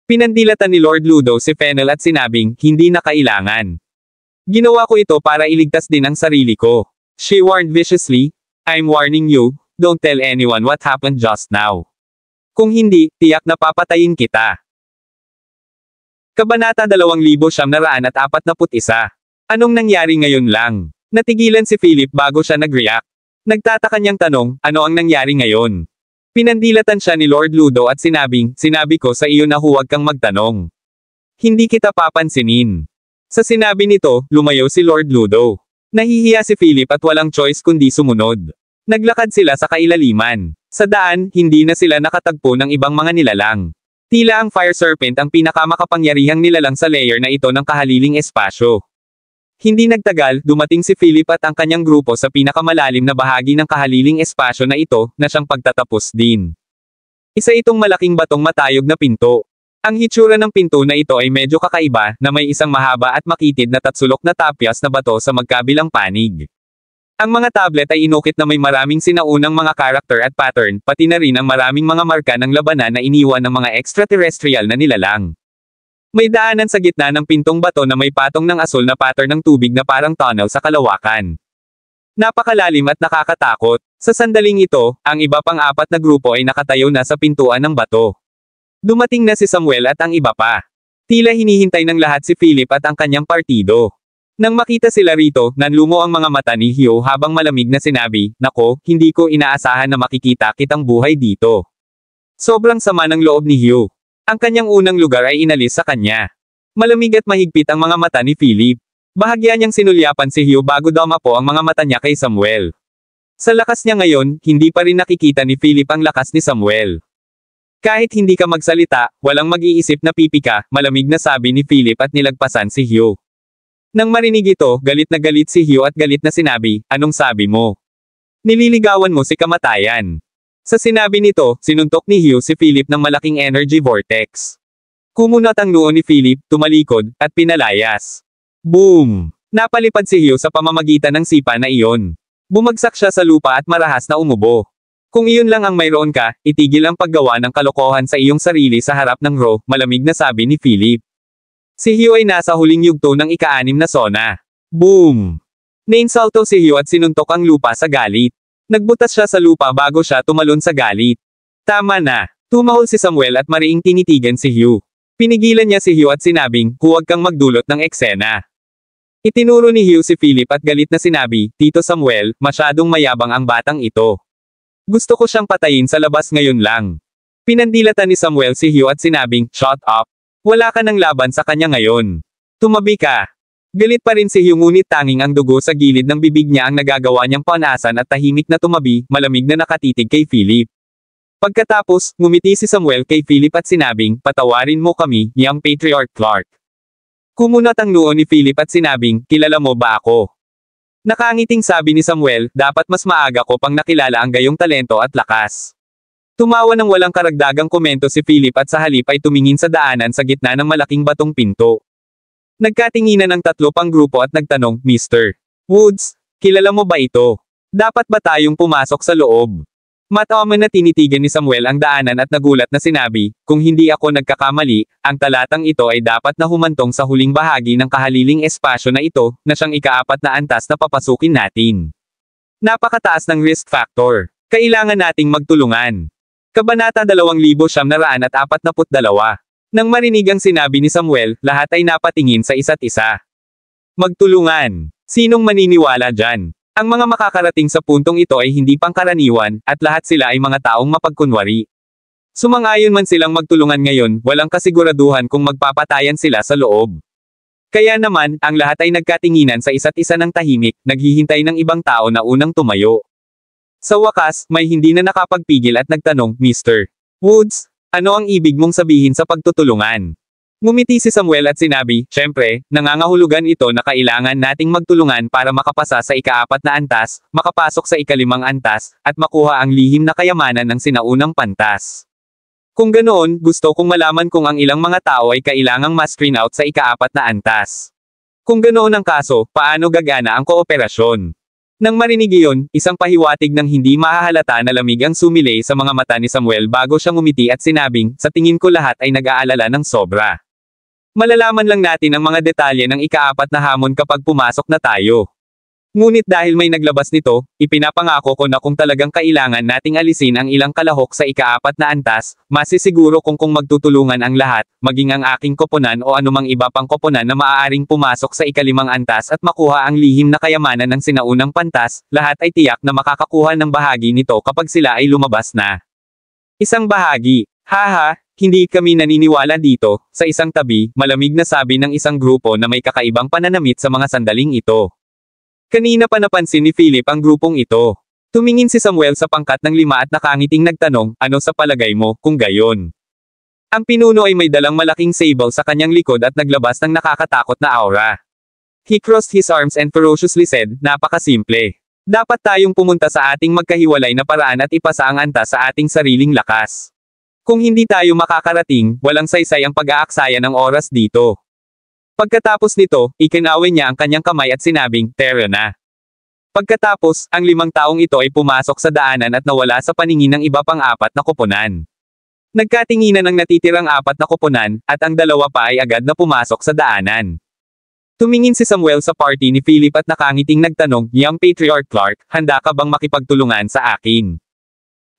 Pinandilatan ni Lord Ludo si Fennel at sinabing, hindi na kailangan. Ginawa ko ito para iligtas din ang sarili ko. She warned viciously, I'm warning you, don't tell anyone what happened just now. Kung hindi, tiyak na papatayin kita. Kabanata 2941. Anong nangyari ngayon lang? Natigilan si Philip bago siya nag-react. Nagtataka niyang tanong, ano ang nangyari ngayon? Pinandilatan siya ni Lord Ludo at sinabing, sinabi ko sa iyo na huwag kang magtanong. Hindi kita papansinin. Sa sinabi nito, lumayo si Lord Ludo. Nahihiya si Philip at walang choice kundi sumunod. Naglakad sila sa kailaliman. Sa daan, hindi na sila nakatagpo ng ibang mga nilalang. Tila ang Fire Serpent ang pinakamakapangyarihang nilalang sa layer na ito ng kahaliling espasyo. Hindi nagtagal, dumating si Philip at ang kanyang grupo sa pinakamalalim na bahagi ng kahaliling espasyo na ito, na siyang pagtatapos din. Isa itong malaking batong matayog na pinto. Ang hitsura ng pinto na ito ay medyo kakaiba, na may isang mahaba at makitid na tatsulok na tapyas na bato sa magkabilang panig. Ang mga tablet ay inukit na may maraming sinaunang mga karakter at pattern, pati na rin ang maraming mga marka ng labanan na iniwan ng mga extraterrestrial na nilalang. May daanan sa gitna ng pintong bato na may patong ng asul na pattern ng tubig na parang tunnel sa kalawakan. Napakalalim at nakakatakot. Sa sandaling ito, ang iba pang 4 na grupo ay nakatayo na sa pintuan ng bato. Dumating na si Samuel at ang iba pa. Tila hinihintay ng lahat si Philip at ang kanyang partido. Nang makita sila rito, nanlumo ang mga mata ni Hugh habang malamig na sinabi, nako, hindi ko inaasahan na makikita kitang buhay dito. Sobrang sama ng loob ni Hugh. Ang kanyang unang lugar ay inalis sa kanya. Malamig at mahigpit ang mga mata ni Philip. Bahagya niyang sinulyapan si Hugh bago damapo ang mga mata niya kay Samuel. Sa lakas niya ngayon, hindi pa rin nakikita ni Philip ang lakas ni Samuel. Kahit hindi ka magsalita, walang mag-iisip na pipi ka, malamig na sabi ni Philip at nilagpasan si Hugh. Nang marinig ito, galit na galit si Hugh at galit na sinabi, anong sabi mo? Nililigawan mo si kamatayan. Sa sinabi nito, sinuntok ni Hugh si Philip ng malaking energy vortex. Kumunat ang noo ni Philip, tumalikod, at pinalayas. Boom! Napalipad si Hugh sa pamamagitan ng sipa na iyon. Bumagsak siya sa lupa at marahas na umubo. Kung iyon lang ang mayroon ka, itigil ang paggawa ng kalokohan sa iyong sarili sa harap ng Ro, malamig na sabi ni Philip. Si Hugh ay nasa huling yugto ng ika-6 na sona. Boom! Nainsulto si Hugh at sinuntok ang lupa sa galit. Nagbutas siya sa lupa bago siya tumalon sa galit. Tama na. Tumahol si Samuel at mariing tinitigan si Hugh. Pinigilan niya si Hugh at sinabing, huwag kang magdulot ng eksena. Itinuro ni Hugh si Philip at galit na sinabi, Tito Samuel, masyadong mayabang ang batang ito. Gusto ko siyang patayin sa labas ngayon lang. Pinandilatan ni Samuel si Hugh at sinabing, shut up. Wala ka ng laban sa kanya ngayon. Tumabi ka. Galit pa rin si Hugh ngunit tanging ang dugo sa gilid ng bibig niya ang nagagawa niyang panasan at tahimik na tumabi, malamig na nakatitig kay Philip. Pagkatapos, ngumiti si Samuel kay Philip at sinabing, patawarin mo kami, young Patriarch Clark. Kumunat ang noo ni Philip at sinabing, kilala mo ba ako? Nakangiting sabi ni Samuel, dapat mas maaga ko pang nakilala ang gayong talento at lakas. Tumawa ng walang karagdagang komento si Philip at sa halip ay tumingin sa daanan sa gitna ng malaking batong pinto. Nagkatinginan ng tatlo pang grupo at nagtanong, Mr. Woods, kilala mo ba ito? Dapat ba tayong pumasok sa loob? Matawaman na tinitigan ni Samuel ang daanan at nagulat na sinabi, kung hindi ako nagkakamali, ang talatang ito ay dapat na humantong sa huling bahagi ng kahaliling espasyo na ito, na siyang ika-4 na antas na papasukin natin. Napakataas ng risk factor. Kailangan nating magtulungan. Kabanata 2942. Nang marinig ang sinabi ni Samuel, lahat ay napatingin sa isa't isa. Magtulungan. Sinong maniniwala dyan? Ang mga makakarating sa puntong ito ay hindi pangkaraniwan, at lahat sila ay mga taong mapagkunwari. Sumang-ayon man silang magtulungan ngayon, walang kasiguraduhan kung magpapatayan sila sa loob. Kaya naman, ang lahat ay nagkatinginan sa isa't isa ng tahimik, naghihintay ng ibang tao na unang tumayo. Sa wakas, may hindi na nakapagpigil at nagtanong, Mr. Woods, ano ang ibig mong sabihin sa pagtutulungan? Ngumiti si Samuel at sinabi, syempre, nangangahulugan ito na kailangan nating magtulungan para makapasa sa ika-4 na antas, makapasok sa ika-5 antas, at makuha ang lihim na kayamanan ng sinaunang pantas. Kung ganoon, gusto kong malaman kung ang ilang mga tao ay kailangang ma-screen out sa ika-4 na antas. Kung ganoon ang kaso, paano gagana ang kooperasyon? Nang marinig iyon, isang pahiwatig ng hindi mahahalata na lamig ang sumilay sa mga mata ni Samuel bago siya ngumiti at sinabing, sa tingin ko lahat ay nag-aalala ng sobra. Malalaman lang natin ang mga detalye ng ika-4 na hamon kapag pumasok na tayo. Ngunit dahil may naglabas nito, ipinapangako ko na kung talagang kailangan nating alisin ang ilang kalahok sa ika-4 na antas, masisiguro kung magtutulungan ang lahat, maging ang aking koponan o anumang iba pang koponan na maaaring pumasok sa ika-5 antas at makuha ang lihim na kayamanan ng sinaunang pantas, lahat ay tiyak na makakakuha ng bahagi nito kapag sila ay lumabas na. Isang bahagi. Haha, hindi kami naniniwala dito. Sa isang tabi, malamig na sabi ng isang grupo na may kakaibang pananamit sa mga sandaling ito. Kanina pa napansin ni Philip ang grupong ito. Tumingin si Samuel sa pangkat ng 5 at nakangiting nagtanong, ano sa palagay mo, kung gayon? Ang pinuno ay may dalang malaking sable sa kanyang likod at naglabas ng nakakatakot na aura. He crossed his arms and ferociously said, napakasimple. Dapat tayong pumunta sa ating magkahiwalay na paraan at ipasa ang antas sa ating sariling lakas. Kung hindi tayo makakarating, walang saysay ang pag-aaksaya ng oras dito. Pagkatapos nito, ikinawin niya ang kanyang kamay at sinabing, tara na. Pagkatapos, ang 5 taong ito ay pumasok sa daanan at nawala sa paningin ng iba pang 4 na koponan. Nagkatinginan ang natitirang 4 na koponan, at ang 2 pa ay agad na pumasok sa daanan. Tumingin si Samuel sa party ni Philip at nakangiting nagtanong, young Patriarch Clark, handa ka bang makipagtulungan sa akin?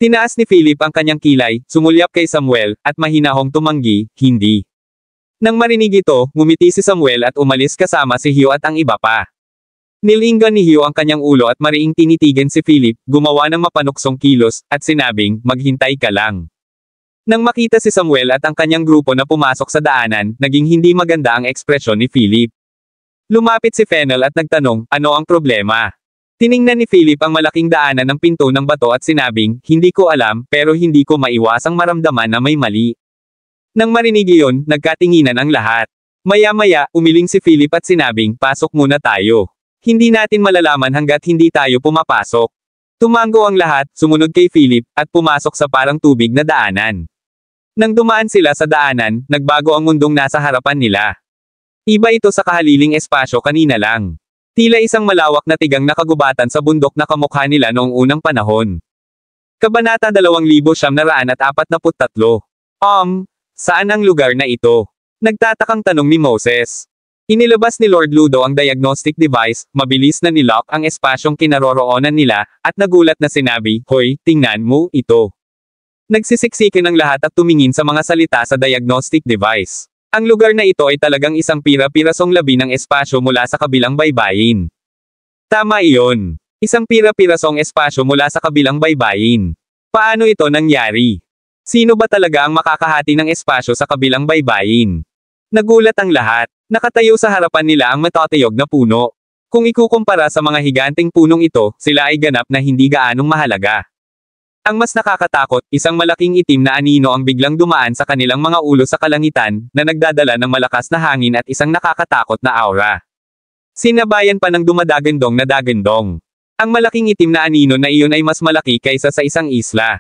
Tinaas ni Philip ang kanyang kilay, sumulyap kay Samuel, at mahinahong tumanggi, hindi. Nang marinig ito, ngumiti si Samuel at umalis kasama si Hugh at ang iba pa. Nilinggan ni Hugh ang kanyang ulo at mariing tinitigan si Philip, gumawa ng mapanuksong kilos, at sinabing, maghintay ka lang. Nang makita si Samuel at ang kanyang grupo na pumasok sa daanan, naging hindi maganda ang ekspresyon ni Philip. Lumapit si Fennel at nagtanong, ano ang problema? Tiningnan ni Philip ang malaking daanan ng pinto ng bato at sinabing, hindi ko alam, pero hindi ko maiwasang maramdaman na may mali. Nang marinig iyon, nagkatinginan ang lahat. Maya-maya, umiling si Philip at sinabing, pasok muna tayo. Hindi natin malalaman hanggat hindi tayo pumapasok. Tumango ang lahat, sumunod kay Philip, at pumasok sa parang tubig na daanan. Nang dumaan sila sa daanan, nagbago ang mundong nasa harapan nila. Iba ito sa kahaliling espasyo kanina lang. Tila isang malawak na tigang na kagubatan sa bundok na kamukha nila noong unang panahon. Kabanata 2943. Saan ang lugar na ito? Nagtatakang tanong ni Moses. Inilabas ni Lord Ludo ang diagnostic device, mabilis na nilock ang espasyong kinaroroonan nila, at nagulat na sinabi, "Hoy, tingnan mo, ito." Nagsisiksikin ang lahat at tumingin sa mga salita sa diagnostic device. Ang lugar na ito ay talagang isang pira-pirasong labi ng espasyo mula sa kabilang baybayin. Tama iyon. Isang pira-pirasong espasyo mula sa kabilang baybayin. Paano ito nangyari? Sino ba talaga ang makakahati ng espasyo sa kabilang baybayin? Nagulat ang lahat. Nakatayo sa harapan nila ang matatayog na puno. Kung ikukumpara sa mga higanting punong ito, sila ay ganap na hindi gaanong mahalaga. Ang mas nakakatakot, isang malaking itim na anino ang biglang dumaan sa kanilang mga ulo sa kalangitan, na nagdadala ng malakas na hangin at isang nakakatakot na aura. Sinabayan pa ng dumadagandong na dagandong. Ang malaking itim na anino na iyon ay mas malaki kaysa sa isang isla.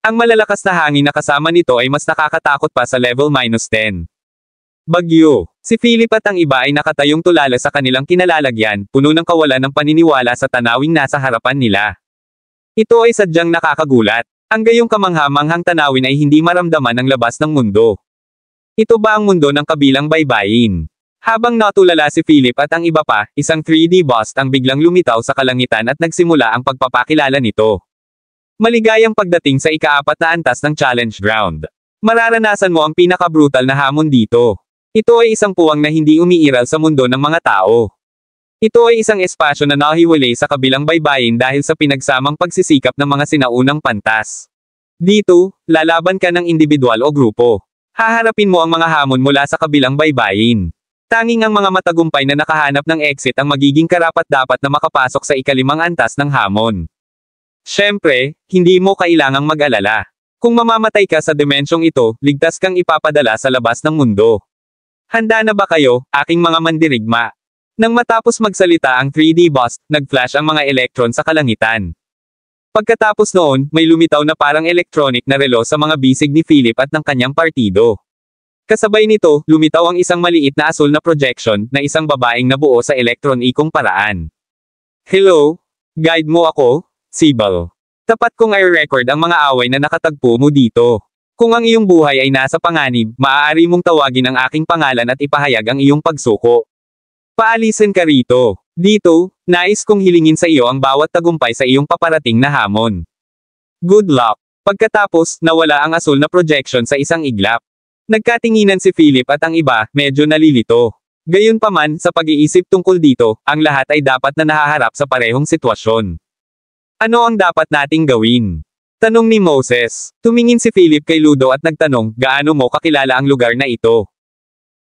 Ang malalakas na hangin na kasama nito ay mas nakakatakot pa sa level -10. Bagyo. Si Philip at ang iba ay nakatayong tulala sa kanilang kinalalagyan, puno ng kawalan ng paniniwala sa tanawing nasa harapan nila. Ito ay sadyang nakakagulat. Ang gayong kamangha-manghang tanawin ay hindi maramdaman ang labas ng mundo. Ito ba ang mundo ng kabilang baybayin? Habang natulala si Philip at ang iba pa, isang 3D bust ang biglang lumitaw sa kalangitan at nagsimula ang pagpapakilala nito. Maligayang pagdating sa ika-4 na antas ng challenge ground. Mararanasan mo ang pinaka-brutal na hamon dito. Ito ay isang puwang na hindi umiiral sa mundo ng mga tao. Ito ay isang espasyo na nahiwalay sa kabilang baybayin dahil sa pinagsamang pagsisikap ng mga sinaunang pantas. Dito, lalaban ka ng individual o grupo. Haharapin mo ang mga hamon mula sa kabilang baybayin. Tanging ang mga matagumpay na nakahanap ng exit ang magiging karapat-dapat na makapasok sa ika-5 antas ng hamon. Siyempre, hindi mo kailangang mag-alala. Kung mamamatay ka sa dimensyong ito, ligtas kang ipapadala sa labas ng mundo. Handa na ba kayo, aking mga mandirigma? Nang matapos magsalita ang 3D bust, nag-flash ang mga elektron sa kalangitan. Pagkatapos noon, may lumitaw na parang electronic na relo sa mga bisig ni Philip at ng kanyang partido. Kasabay nito, lumitaw ang isang maliit na asul na projection, na isang babaeng nabuo sa electron-ikong paraan. "Hello? Guide mo ako, Sibel. Tapat kong i-record ang mga away na nakatagpo mo dito. Kung ang iyong buhay ay nasa panganib, maaari mong tawagin ang aking pangalan at ipahayag ang iyong pagsuko. Paalisin ka rito. Dito, nais kong hilingin sa iyo ang bawat tagumpay sa iyong paparating na hamon. Good luck." Pagkatapos, nawala ang asul na projection sa isang iglap. Nagkatinginan si Philip at ang iba, medyo nalilito. Gayunpaman, sa pag-iisip tungkol dito, ang lahat ay dapat na nahaharap sa parehong sitwasyon. Ano ang dapat nating gawin? Tanong ni Moses. Tumingin si Philip kay Ludo at nagtanong, gaano mo kakilala ang lugar na ito?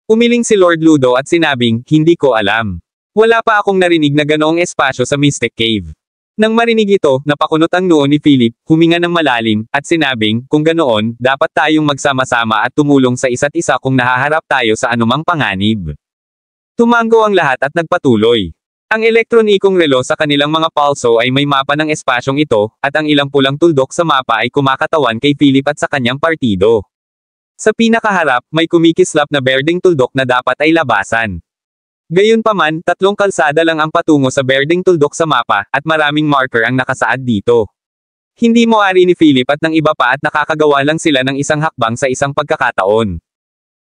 Umiling si Lord Ludo at sinabing, hindi ko alam. Wala pa akong narinig na ganoong espasyo sa Mystic Cave. Nang marinig ito, napakunot ang noo ni Philip, huminga ng malalim, at sinabing, kung ganoon, dapat tayong magsama-sama at tumulong sa isa't isa kung nahaharap tayo sa anumang panganib. Tumango ang lahat at nagpatuloy. Ang elektronikong relo sa kanilang mga pulso ay may mapa ng espasyong ito, at ang ilang pulang tuldok sa mapa ay kumakatawan kay Philip at sa kanyang partido. Sa pinakaharap, may kumikislap na berdeng tuldok na dapat ay labasan. Gayunpaman, 3 kalsada lang ang patungo sa berdeng tuldok sa mapa, at maraming marker ang nakasaad dito. Hindi moari ni Philip at ng iba pa at nakakagawa lang sila ng isang hakbang sa isang pagkakataon.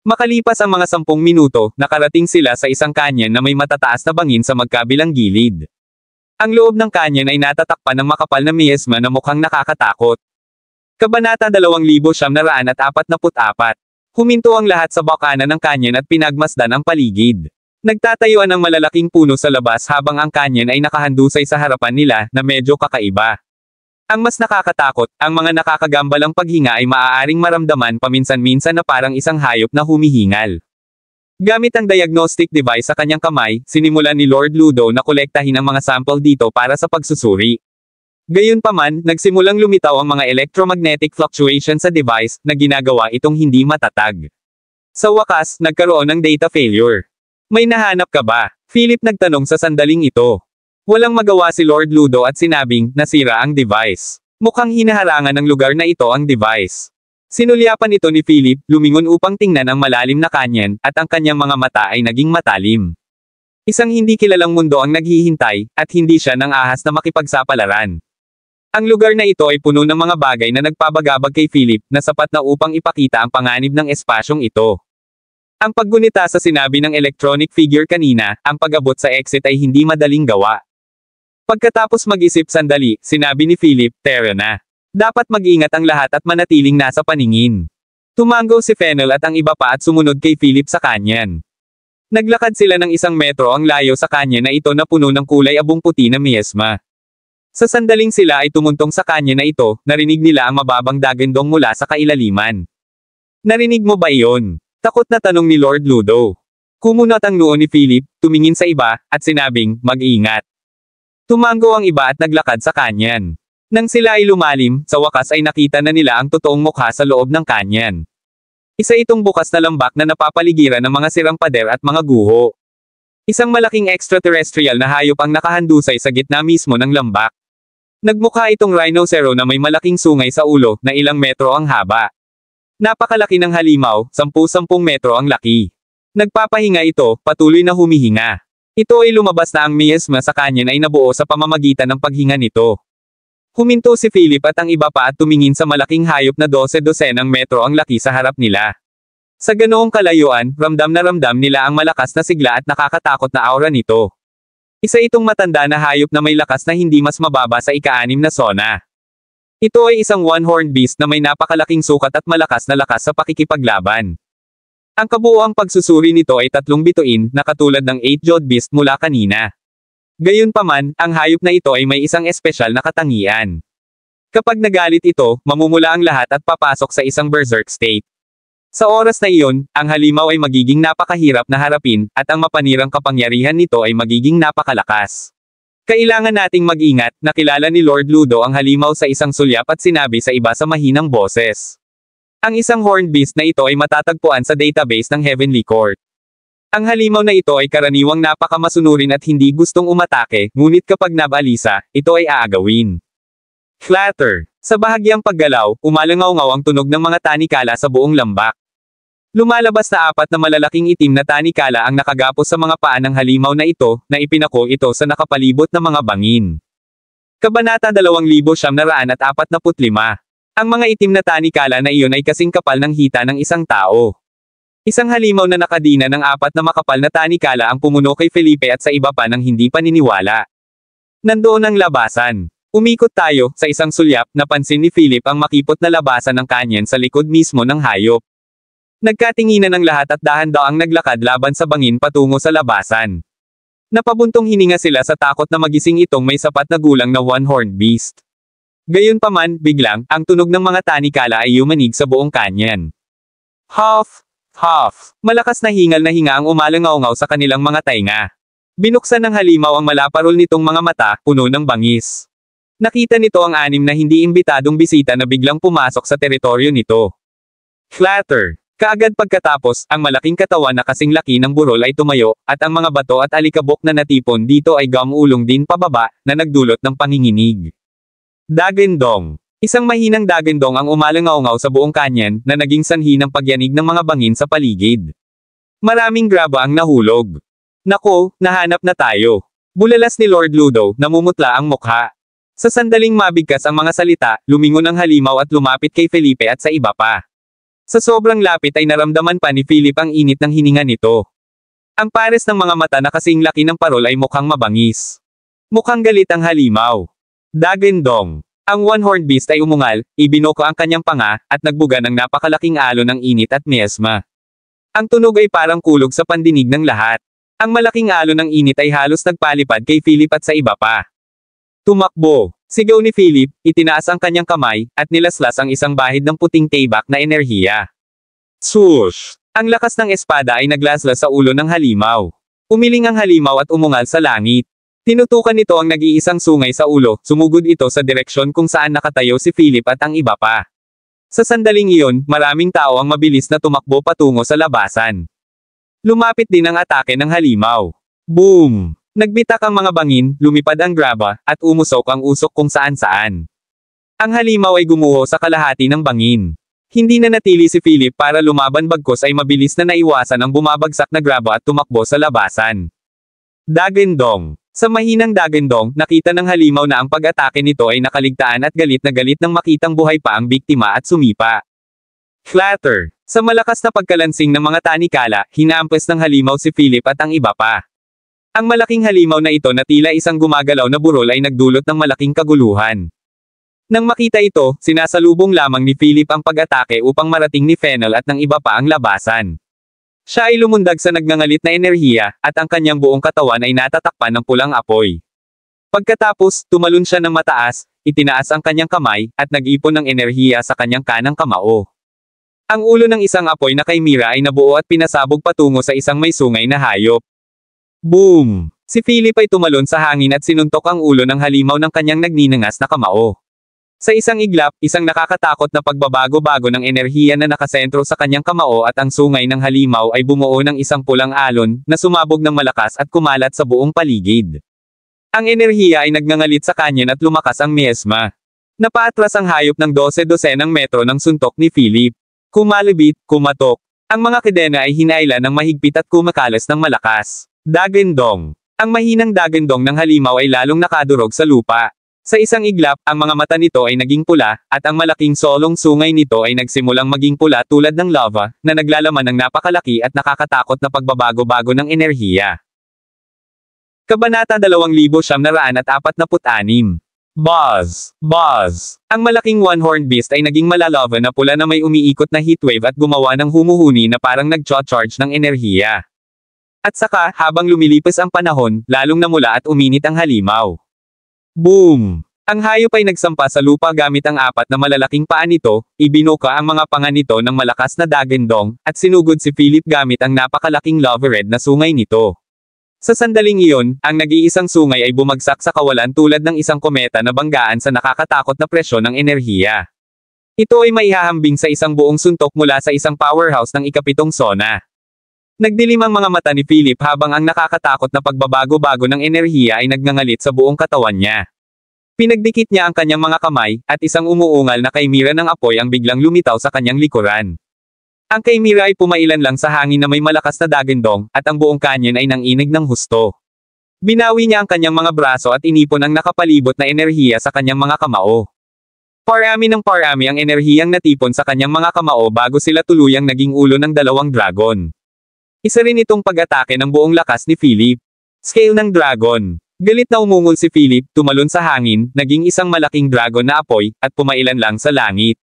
Makalipas ang mga 10 minuto, nakarating sila sa isang kanyon na may matataas na bangin sa magkabilang gilid. Ang loob ng kanyon ay natatakpan ng makapal na miasma na mukhang nakakatakot. Kabanata 2944. Huminto ang lahat sa bakanan ng kanyon at pinagmasdan ang paligid. Nagtatayuan ng malalaking puno sa labas habang ang kanyon ay nakahandusay sa harapan nila na medyo kakaiba. Ang mas nakakatakot, ang mga nakakagambalang paghinga ay maaaring maramdaman paminsan-minsan na parang isang hayop na humihingal. Gamit ang diagnostic device sa kanyang kamay, sinimulan ni Lord Ludo na kolektahin ang mga sample dito para sa pagsusuri. Gayunpaman, nagsimulang lumitaw ang mga electromagnetic fluctuation sa device, na ginagawa itong hindi matatag. Sa wakas, nagkaroon ng data failure. May nahanap ka ba? Philip nagtanong sa sandaling ito. Walang magawa si Lord Ludo at sinabing, nasira ang device. Mukhang hinaharangan ng lugar na ito ang device. Sinulyapan ito ni Philip, lumingon upang tingnan ang malalim na kanyon, at ang kanyang mga mata ay naging matalim. Isang hindi kilalang mundo ang naghihintay, at hindi siya ng ahas na makipagsapalaran. Ang lugar na ito ay puno ng mga bagay na nagpabagabag kay Philip, na sapat na upang ipakita ang panganib ng espasyong ito. Ang paggunita sa sinabi ng electronic figure kanina, ang pag-abot sa exit ay hindi madaling gawa. Pagkatapos mag-isip sandali, sinabi ni Philip, "Tara na. Dapat mag-ingat ang lahat at manatiling nasa paningin." Tumango si Fennel at ang iba pa at sumunod kay Philip sa kanyan. Naglakad sila ng 1 metro ang layo sa kanyan na ito na puno ng kulay abong puti na miasma. Sa sandaling sila ay tumuntong sa kanya na ito, narinig nila ang mababang dagandong mula sa kailaliman. "Narinig mo ba iyon?" Takot na tanong ni Lord Ludo. Kumunot ang noo ni Philip, tumingin sa iba, at sinabing, "Mag-ingat." Tumango ang iba at naglakad sa kanyan. Nang sila ay lumalim, sa wakas ay nakita na nila ang totoong mukha sa loob ng kanyan. Isa itong bukas na lambak na napapaligiran ng mga sirang pader at mga guho. Isang malaking extraterrestrial na hayop ang nakahandusay sa gitna mismo ng lambak. Nagmukha itong rhinocero na may malaking sungay sa ulo, na ilang metro ang haba. Napakalaki ng halimaw, 10-10 metro ang laki. Nagpapahinga ito, patuloy na humihinga. Ito ay lumabas na ang miasma sa kanyan ay nabuo sa pamamagitan ng paghinga nito. Huminto si Philip at ang iba pa at tumingin sa malaking hayop na 12-12 metro ang laki sa harap nila. Sa ganoong kalayuan, ramdam nila ang malakas na sigla at nakakatakot na aura nito. Isa itong matanda na hayop na may lakas na hindi mas mababa sa ika-6 na sona. Ito ay isang one-horned beast na may napakalaking sukat at malakas na lakas sa pakikipaglaban. Ang kabuuang pagsusuri nito ay 3 bituin, na katulad ng 8-jawed beast mula kanina. Gayunpaman, ang hayop na ito ay may isang espesyal na katangian. Kapag nagalit ito, mamumula ang lahat at papasok sa isang berserk state. Sa oras na iyon, ang halimaw ay magiging napakahirap na harapin, at ang mapanirang kapangyarihan nito ay magiging napakalakas. Kailangan nating mag-ingat, nakilala ni Lord Ludo ang halimaw sa isang sulyap at sinabi sa iba sa mahinang boses. Ang isang horned beast na ito ay matatagpuan sa database ng Heavenly Court. Ang halimaw na ito ay karaniwang napakamasunurin at hindi gustong umatake, ngunit kapag nabalisa, ito ay aagawin. Clatter. Sa bahagyang paggalaw, umalangaw-ngaw ang tunog ng mga tanikala sa buong lambak. Lumalabas na 4 na malalaking itim na tanikala ang nakagapos sa mga paa ng halimaw na ito, na ipinako ito sa nakapalibot na mga bangin. Kabanata 2945. Ang mga itim na tanikala na iyon ay kasing kapal ng hita ng isang tao. Isang halimaw na nakadina ng 4 na makapal na tanikala ang pumuno kay Felipe at sa iba pa ng hindi paniniwala. Nandoon ang labasan. Umikot tayo, sa isang sulyap, napansin ni Philip ang makipot na labasan ng kanyan sa likod mismo ng hayop. Nagkatinginan ng lahat at dahan-daang naglakad laban sa bangin patungo sa labasan. Napabuntong hininga sila sa takot na magising itong may sapat na gulang na one-horned beast. Gayunpaman, biglang, ang tunog ng mga tanikala ay yumanig sa buong kanyan. Huff! Huff! Malakas na hingal ang umalangaw-ngaw sa kanilang mga tainga. Binuksan ng halimaw ang malaparol nitong mga mata, puno ng bangis. Nakita nito ang 6 na hindi imbitadong bisita na biglang pumasok sa teritoryo nito. Clatter! Kaagad pagkatapos, ang malaking katawan na kasing laki ng burol ay tumayo, at ang mga bato at alikabok na natipon dito ay gamulong din pababa, na nagdulot ng panginginig. Dagandong. Isang mahinang dagandong ang umalangaw-ngaw sa buong kanyan, na naging sanhi ng pagyanig ng mga bangin sa paligid. Maraming graba ang nahulog. Nako, nahanap na tayo. Bulalas ni Lord Ludo, namumutla ang mukha. Sa sandaling mabigkas ang mga salita, lumingon ang halimaw at lumapit kay Felipe at sa iba pa. Sa sobrang lapit ay naramdaman pa ni Philip ang init ng hininga nito. Ang pares ng mga mata na kasing laki ng parol ay mukhang mabangis. Mukhang galit ang halimaw. Dagandong. Ang one-horned beast ay umungal, ibinoko ang kanyang panga, at nagbuga ng napakalaking alon ng init at miasma. Ang tunog ay parang kulog sa pandinig ng lahat. Ang malaking alon ng init ay halos nagpalipad kay Philip at sa iba pa. Tumakbo. Sigaw ni Philip, itinaas ang kanyang kamay, at nilaslas ang isang bahid ng puting tibak na enerhiya. Swoosh! Ang lakas ng espada ay naglaslas sa ulo ng halimaw. Umiling ang halimaw at umungal sa langit. Tinutukan nito ang nag-iisang sungay sa ulo, sumugod ito sa direksyon kung saan nakatayo si Philip at ang iba pa. Sa sandaling iyon, maraming tao ang mabilis na tumakbo patungo sa labasan. Lumapit din ang atake ng halimaw. Boom! Nagbitak ang mga bangin, lumipad ang graba, at umusok ang usok kung saan-saan. Ang halimaw ay gumuho sa kalahati ng bangin. Hindi na natili si Philip para lumaban bagkus ay mabilis na naiwasan ang bumabagsak na graba at tumakbo sa labasan. Dagendong. Sa mahinang Dagendong, nakita ng halimaw na ang pag-atake nito ay nakaligtaan at galit na makitang buhay pa ang biktima at sumipa. Clatter. Sa malakas na pagkalansing ng mga tanikala, hinampas ng halimaw si Philip at ang iba pa. Ang malaking halimaw na ito na tila isang gumagalaw na burol ay nagdulot ng malaking kaguluhan. Nang makita ito, sinasalubong lamang ni Philip ang pag-atake upang marating ni Fennel at ng iba pa ang labasan. Siya ay lumundag sa nagngangalit na enerhiya, at ang kanyang buong katawan ay natatakpan ng pulang apoy. Pagkatapos, tumalon siya ng mataas, itinaas ang kanyang kamay, at nag-ipon ng enerhiya sa kanyang kanang kamao. Ang ulo ng isang apoy na Chimera ay nabuo at pinasabog patungo sa isang may sungay na hayop. Boom! Si Philip ay tumalon sa hangin at sinuntok ang ulo ng halimaw ng kanyang nagninangas na kamao. Sa isang iglap, isang nakakatakot na pagbabago-bago ng enerhiya na nakasentro sa kanyang kamao at ang sungay ng halimaw ay bumuo ng isang pulang alon, na sumabog ng malakas at kumalat sa buong paligid. Ang enerhiya ay nagngangalit sa kanyon at lumakas ang miasma. Napaatras ang hayop ng 12-12 metro ng suntok ni Philip. Kumalibit, kumatok. Ang mga kedena ay hinailan ng mahigpit at kumakalas ng malakas. Dagendong. Ang mahinang dagendong ng halimaw ay lalong nakadurog sa lupa. Sa isang iglap, ang mga mata nito ay naging pula, at ang malaking solong sungay nito ay nagsimulang maging pula tulad ng lava, na naglalaman ng napakalaki at nakakatakot na pagbabago-bago ng enerhiya. Kabanata 2946. Buzz! Buzz! Ang malaking one-horned beast ay naging malalava na pula na may umiikot na heatwave at gumawa ng humuhuni na parang nag-charge ng enerhiya. At saka, habang lumilipas ang panahon, lalong namula at uminit ang halimaw. Boom! Ang hayop ay nagsampa sa lupa gamit ang apat na malalaking paa nito, ibinuka ang mga panga nito ng malakas na dagendong, at sinugod si Philip gamit ang napakalaking lava red na sungay nito. Sa sandaling iyon, ang nag-iisang sungay ay bumagsak sa kawalan tulad ng isang kometa na banggaan sa nakakatakot na presyon ng enerhiya. Ito ay maihahambing sa isang buong suntok mula sa isang powerhouse ng ikapitong sona. Nagdilim ang mga mata ni Philip habang ang nakakatakot na pagbabago-bago ng enerhiya ay nagngangalit sa buong katawan niya. Pinagdikit niya ang kanyang mga kamay, at isang umuungal na Chimera ng apoy ang biglang lumitaw sa kanyang likuran. Ang Chimera ay pumailan lang sa hangin na may malakas na dagendong, at ang buong kanyon ay nanginig ng husto. Binawi niya ang kanyang mga braso at inipon ang nakapalibot na enerhiya sa kanyang mga kamao. Parami ng parami ang enerhiyang natipon sa kanyang mga kamao bago sila tuluyang naging ulo ng dalawang dragon. Isa rin itong pag-atake ng buong lakas ni Philip. Scale ng dragon. Galit na umungol si Philip, tumalon sa hangin, naging isang malaking dragon na apoy, at pumailan lang sa langit.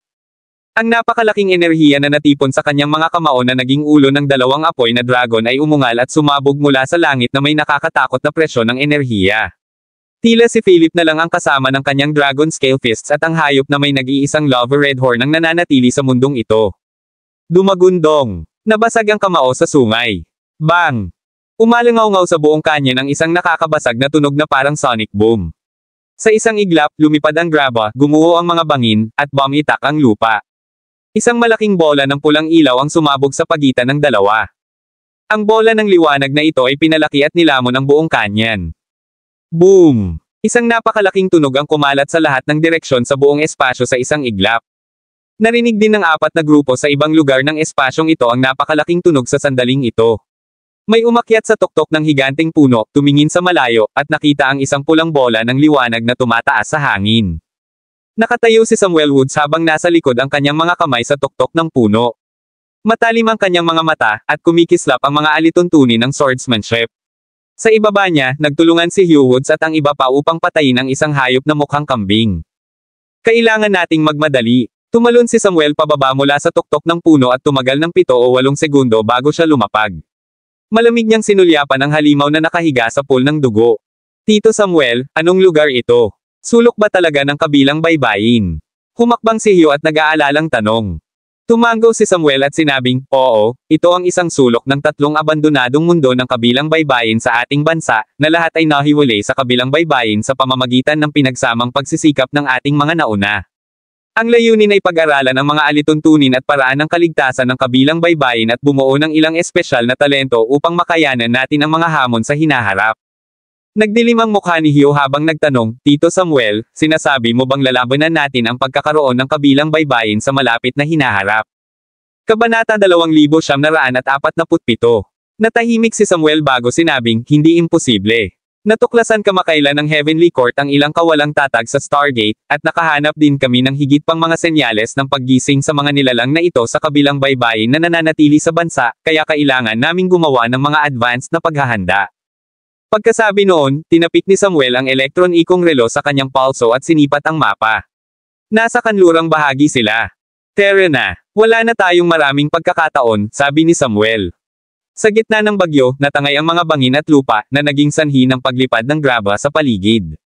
Ang napakalaking enerhiya na natipon sa kanyang mga kamao na naging ulo ng dalawang apoy na dragon ay umungal at sumabog mula sa langit na may nakakatakot na presyon ng enerhiya. Tila si Philip na lang ang kasama ng kanyang dragon scale fists at ang hayop na may nag-iisang lava red horn ang nananatili sa mundong ito. Dumagundong. Nabasag ang kamao sa sungay. Bang! Umalangaw-ngaw sa buong kanya ng isang nakakabasag na tunog na parang sonic boom. Sa isang iglap, lumipad ang graba, gumuho ang mga bangin, at bumitak ang lupa. Isang malaking bola ng pulang ilaw ang sumabog sa pagitan ng dalawa. Ang bola ng liwanag na ito ay pinalaki at nilamon ang buong kanyan. Boom! Isang napakalaking tunog ang kumalat sa lahat ng direksyon sa buong espasyo sa isang iglap. Narinig din ng apat na grupo sa ibang lugar ng espasyong ito ang napakalaking tunog sa sandaling ito. May umakyat sa tuktok ng higanteng puno, tumingin sa malayo, at nakita ang isang pulang bola ng liwanag na tumataas sa hangin. Nakatayo si Samuel Woods habang nasa likod ang kanyang mga kamay sa tuktok ng puno. Matalim ang kanyang mga mata, at kumikislap ang mga alituntunin ng swordsmanship. Sa ibaba niya, nagtulungan si Hugh Woods at ang iba pa upang patayin ang isang hayop na mukhang kambing. Kailangan nating magmadali. Tumalon si Samuel pababa mula sa tuktok ng puno at tumagal ng 7 o 8 segundo bago siya lumapag. Malamig niyang sinulyapan ang halimaw na nakahiga sa pool ng dugo. Tito Samuel, anong lugar ito? Sulok ba talaga ng kabilang baybayin? Humakbang si Hugh at nag-aalalang tanong. Tumango si Samuel at sinabing, oo, ito ang isang sulok ng 3 abandonadong mundo ng kabilang baybayin sa ating bansa, na lahat ay nahiwalay sa kabilang baybayin sa pamamagitan ng pinagsamang pagsisikap ng ating mga nauna. Ang layunin ay pag-aralan ang mga alituntunin at paraan ng kaligtasan ng kabilang baybayin at bumuo ng ilang espesyal na talento upang makayanan natin ang mga hamon sa hinaharap. Nagdilim ang mukha ni Hugh habang nagtanong, Tito Samuel, sinasabi mo bang lalabanan natin ang pagkakaroon ng kabilang baybayin sa malapit na hinaharap? Kabanata 2947. Natahimik si Samuel bago sinabing, hindi imposible. Natuklasan kamakailan ng Heavenly Court ang ilang kawalang tatag sa Stargate, at nakahanap din kami ng higit pang mga senyales ng paggising sa mga nilalang na ito sa kabilang baybayin na nananatili sa bansa, kaya kailangan naming gumawa ng mga advanced na paghahanda. Pagkasabi noon, tinapik ni Samuel ang electron-ikong relo sa kanyang pulso at sinipat ang mapa. Nasa kanlurang bahagi sila. Tara na, wala na tayong maraming pagkakataon, sabi ni Samuel. Sa gitna ng bagyo, natangay ang mga bangin at lupa, na naging sanhi ng paglipad ng graba sa paligid.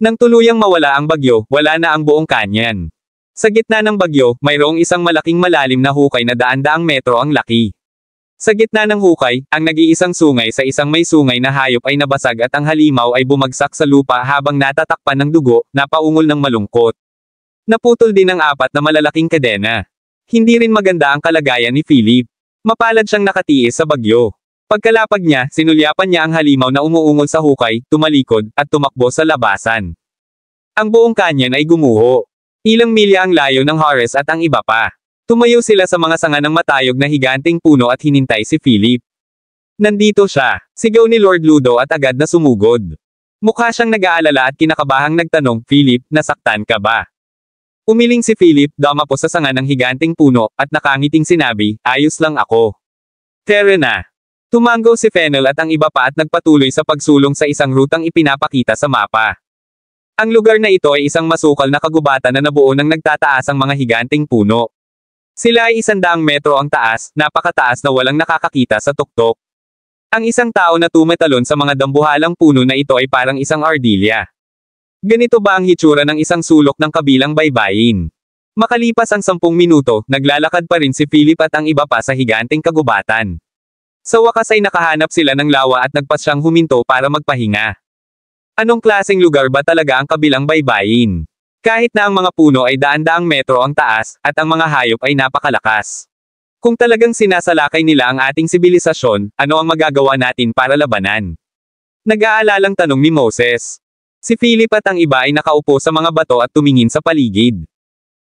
Nang tuluyang mawala ang bagyo, wala na ang buong kanyan. Sa gitna ng bagyo, mayroong isang malaking malalim na hukay na daan-daang metro ang laki. Sa gitna ng hukay, ang nag-iisang sungay sa isang may sungay na hayop ay nabasag at ang halimaw ay bumagsak sa lupa habang natatakpan ng dugo, napaungol ng malungkot. Naputol din ang 4 na malalaking kadena. Hindi rin maganda ang kalagayan ni Philip. Mapalad siyang nakatiis sa bagyo. Pagkalapag niya, sinulyapan niya ang halimaw na umuungol sa hukay, tumalikod, at tumakbo sa labasan. Ang buong kanyan ay gumuho. Ilang milya ang layo ng Horus at ang iba pa. Tumayo sila sa mga sanga ng matayog na higanting puno at hinintay si Philip. Nandito siya, sigaw ni Lord Ludo at agad na sumugod. Mukha siyang nag-aalala at kinakabahang nagtanong, Philip, nasaktan ka ba? Umiling si Philip, dumapo sa sanga ng higanting puno, at nakangiting sinabi, ayos lang ako. Tara na. Tumango si Fennel at ang iba pa at nagpatuloy sa pagsulong sa isang rutang ipinapakita sa mapa. Ang lugar na ito ay isang masukal na kagubatan na nabuo ng nagtataasang mga higanting puno. Sila ay 100 metro ang taas, napakataas na walang nakakakita sa tuktok. Ang isang tao na tumetalon sa mga dambuhalang puno na ito ay parang isang ardilya. Ganito ba ang hitsura ng isang sulok ng kabilang baybayin? Makalipas ang 10 minuto, naglalakad pa rin si Philip at ang iba pa sa higanting kagubatan. Sa wakas ay nakahanap sila ng lawa at nagpasyang huminto para magpahinga. Anong klaseng lugar ba talaga ang kabilang baybayin? Kahit na ang mga puno ay daan-daang metro ang taas, at ang mga hayop ay napakalakas. Kung talagang sinasalakay nila ang ating sibilisasyon, ano ang magagawa natin para labanan? Nag-aalalang tanong ni Moses. Si Philip at ang iba ay nakaupo sa mga bato at tumingin sa paligid.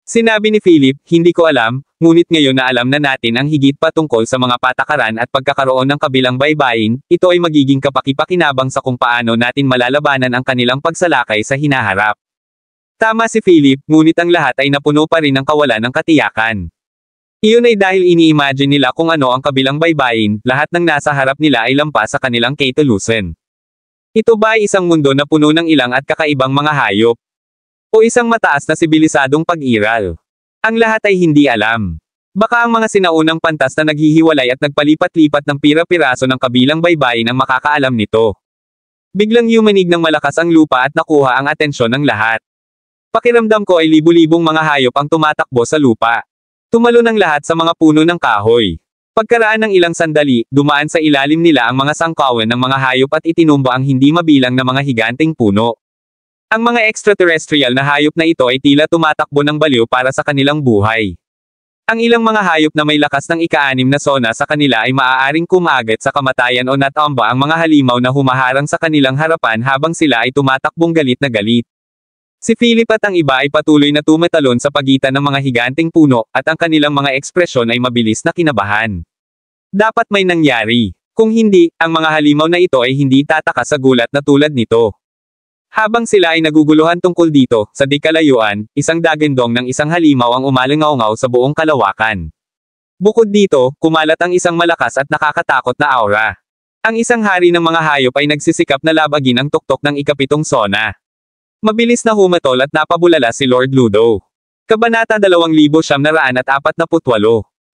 Sinabi ni Philip, hindi ko alam, ngunit ngayon na alam na natin ang higit pa tungkol sa mga patakaran at pagkakaroon ng kabilang baybayin, ito ay magiging kapaki-pakinabang sa kung paano natin malalabanan ang kanilang pagsalakay sa hinaharap. Tama si Philip, ngunit ang lahat ay napuno pa rin ng kawalan ng katiyakan. Iyon ay dahil ini-imagine nila kung ano ang kabilang baybayin, lahat ng nasa harap nila ay lampas sa kanilang Ketulusen. Ito ba ay isang mundo na puno ng ilang at kakaibang mga hayop? O isang mataas na sibilisadong pag-iral? Ang lahat ay hindi alam. Baka ang mga sinaunang pantas na naghihiwalay at nagpalipat-lipat ng pira-piraso ng kabilang baybayin ang makakaalam nito. Biglang yumanig ng malakas ang lupa at nakuha ang atensyon ng lahat. Pakiramdam ko ay libu-libong mga hayop ang tumatakbo sa lupa. Tumalon ang lahat sa mga puno ng kahoy. Pagkaraan ng ilang sandali, dumaan sa ilalim nila ang mga sangkawan ng mga hayop at itinumba ang hindi mabilang na mga higanting puno. Ang mga extraterrestrial na hayop na ito ay tila tumatakbo ng baliw para sa kanilang buhay. Ang ilang mga hayop na may lakas ng ika-6 na sona sa kanila ay maaaring kumagat sa kamatayan o natamba ang mga halimaw na humaharang sa kanilang harapan habang sila ay tumatakbong galit na galit. Si Philip at ang iba ay patuloy na tumetalon sa pagitan ng mga higanting puno, at ang kanilang mga ekspresyon ay mabilis na kinabahan. Dapat may nangyari. Kung hindi, ang mga halimaw na ito ay hindi tataka sa gulat na tulad nito. Habang sila ay naguguluhan tungkol dito, sa di kalayuan, isang dagandong ng isang halimaw ang umalingaw-ngaw sa buong kalawakan. Bukod dito, kumalat ang isang malakas at nakakatakot na aura. Ang isang hari ng mga hayop ay nagsisikap na labagin ang tuktok ng ika-7 sona. Mabilis na humatol at napabulala si Lord Ludo. Kabanata 2948.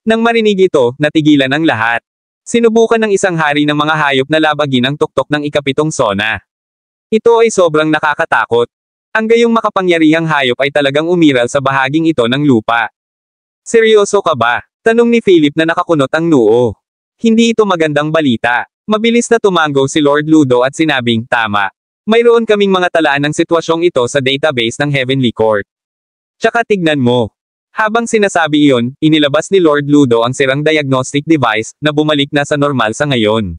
Nang marinig ito, natigilan ang lahat. Sinubukan ng isang hari ng mga hayop na labagin ang tuktok ng ika-7 sona. Ito ay sobrang nakakatakot. Ang gayong makapangyarihang hayop ay talagang umiral sa bahaging ito ng lupa. Seryoso ka ba? Tanong ni Philip na nakakunot ang noo. Hindi ito magandang balita. Mabilis na tumango si Lord Ludo at sinabing, tama. Mayroon kaming mga talaan ng sitwasyong ito sa database ng Heavenly Court. Tsaka tignan mo. Habang sinasabi iyon, inilabas ni Lord Ludo ang sirang diagnostic device, na bumalik na sa normal sa ngayon.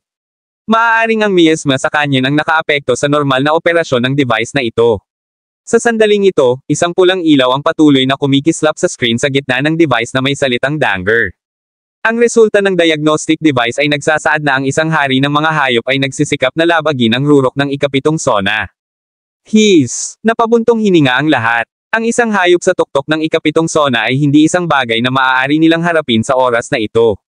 Maaaring ang miasma sa kanya ang nakaapekto sa normal na operasyon ng device na ito. Sa sandaling ito, isang pulang ilaw ang patuloy na kumikislap sa screen sa gitna ng device na may salitang Danger. Ang resulta ng diagnostic device ay nagsasaad na ang isang hari ng mga hayop ay nagsisikap na labagin ang rurok ng ikapitong sona. Napabuntong hininga ang lahat. Ang isang hayop sa tuktok ng ikapitong sona ay hindi isang bagay na maaari nilang harapin sa oras na ito.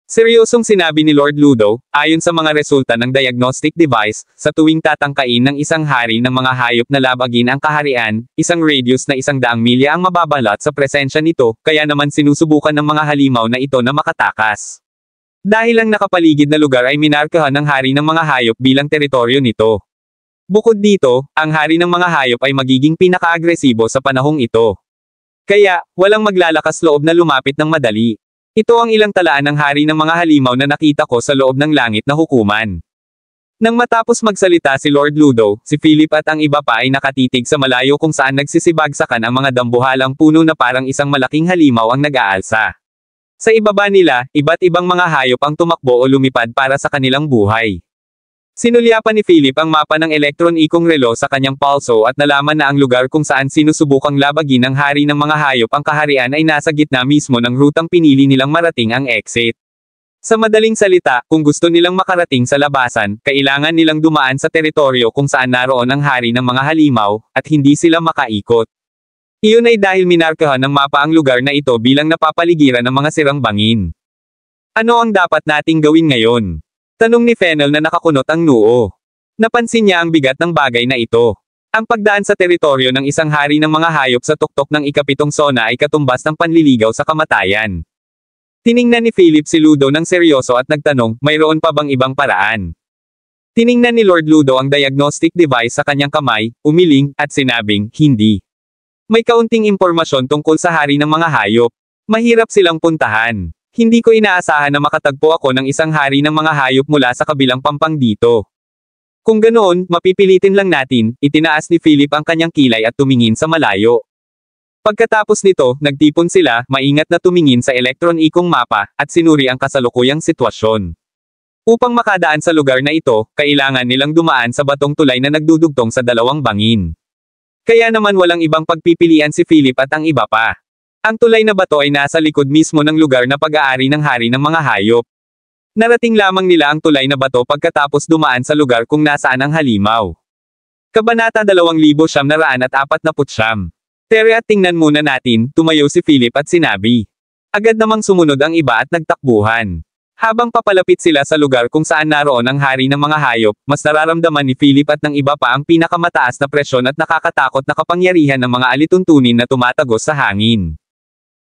Seryosong sinabi ni Lord Ludo, ayon sa mga resulta ng diagnostic device, sa tuwing tatangkain ng isang hari ng mga hayop na labagin ang kaharian, isang radius na 100 milya ang mababalat sa presensya nito, kaya naman sinusubukan ng mga halimaw na ito na makatakas. Dahil ang nakapaligid na lugar ay minarkahan ng hari ng mga hayop bilang teritoryo nito. Bukod dito, ang hari ng mga hayop ay magiging pinaka-agresibo sa panahong ito. Kaya, walang maglalakas loob na lumapit ng madali. Ito ang ilang talaan ng hari ng mga halimaw na nakita ko sa loob ng langit na hukuman. Nang matapos magsalita si Lord Ludo, si Philip at ang iba pa ay nakatitig sa malayo kung saan nagsisibagsakan ang mga dambuhalang puno na parang isang malaking halimaw ang nag-aalsa. Sa ibaba nila, iba't ibang mga hayop ang tumakbo o lumipad para sa kanilang buhay. Sinulyapan ni Philip ang mapa ng elektron-ikong relo sa kanyang palso at nalaman na ang lugar kung saan sinusubukang labagin ng hari ng mga hayop ang kaharian ay nasa gitna mismo ng rutang pinili nilang marating ang exit. Sa madaling salita, kung gusto nilang makarating sa labasan, kailangan nilang dumaan sa teritoryo kung saan naroon ang hari ng mga halimaw, at hindi sila makaikot. Iyon ay dahil minarkahan ng mapa ang lugar na ito bilang napapaligiran ng mga sirang bangin. Ano ang dapat nating gawin ngayon? Tanong ni Fennel na nakakunot ang noo. Napansin niya ang bigat ng bagay na ito. Ang pagdaan sa teritoryo ng isang hari ng mga hayop sa tuktok ng ikapitong sona ay katumbas ng panliligaw sa kamatayan. Tiningnan ni Philip si Ludo ng seryoso at nagtanong, mayroon pa bang ibang paraan? Tiningnan ni Lord Ludo ang diagnostic device sa kanyang kamay, umiling, at sinabing, hindi. May kaunting impormasyon tungkol sa hari ng mga hayop. Mahirap silang puntahan. Hindi ko inaasahan na makatagpo ako ng isang hari ng mga hayop mula sa kabilang pampang dito. Kung ganoon, mapipilitin lang natin, itinaas ni Philip ang kanyang kilay at tumingin sa malayo. Pagkatapos nito, nagtipon sila, maingat na tumingin sa elektron-ikong mapa, at sinuri ang kasalukuyang sitwasyon. Upang makadaan sa lugar na ito, kailangan nilang dumaan sa batong tulay na nagdudugtong sa dalawang bangin. Kaya naman walang ibang pagpipilian si Philip at ang iba pa. Ang tulay na bato ay nasa likod mismo ng lugar na pag-aari ng hari ng mga hayop. Narating lamang nila ang tulay na bato pagkatapos dumaan sa lugar kung nasaan ang halimaw. Kabanata 2949. Tere at tingnan muna natin, tumayo si Philip at sinabi. Agad namang sumunod ang iba at nagtakbuhan. Habang papalapit sila sa lugar kung saan naroon ang hari ng mga hayop, mas nararamdaman ni Philip at ng iba pa ang pinakamataas na presyon at nakakatakot na kapangyarihan ng mga alituntunin na tumatagos sa hangin.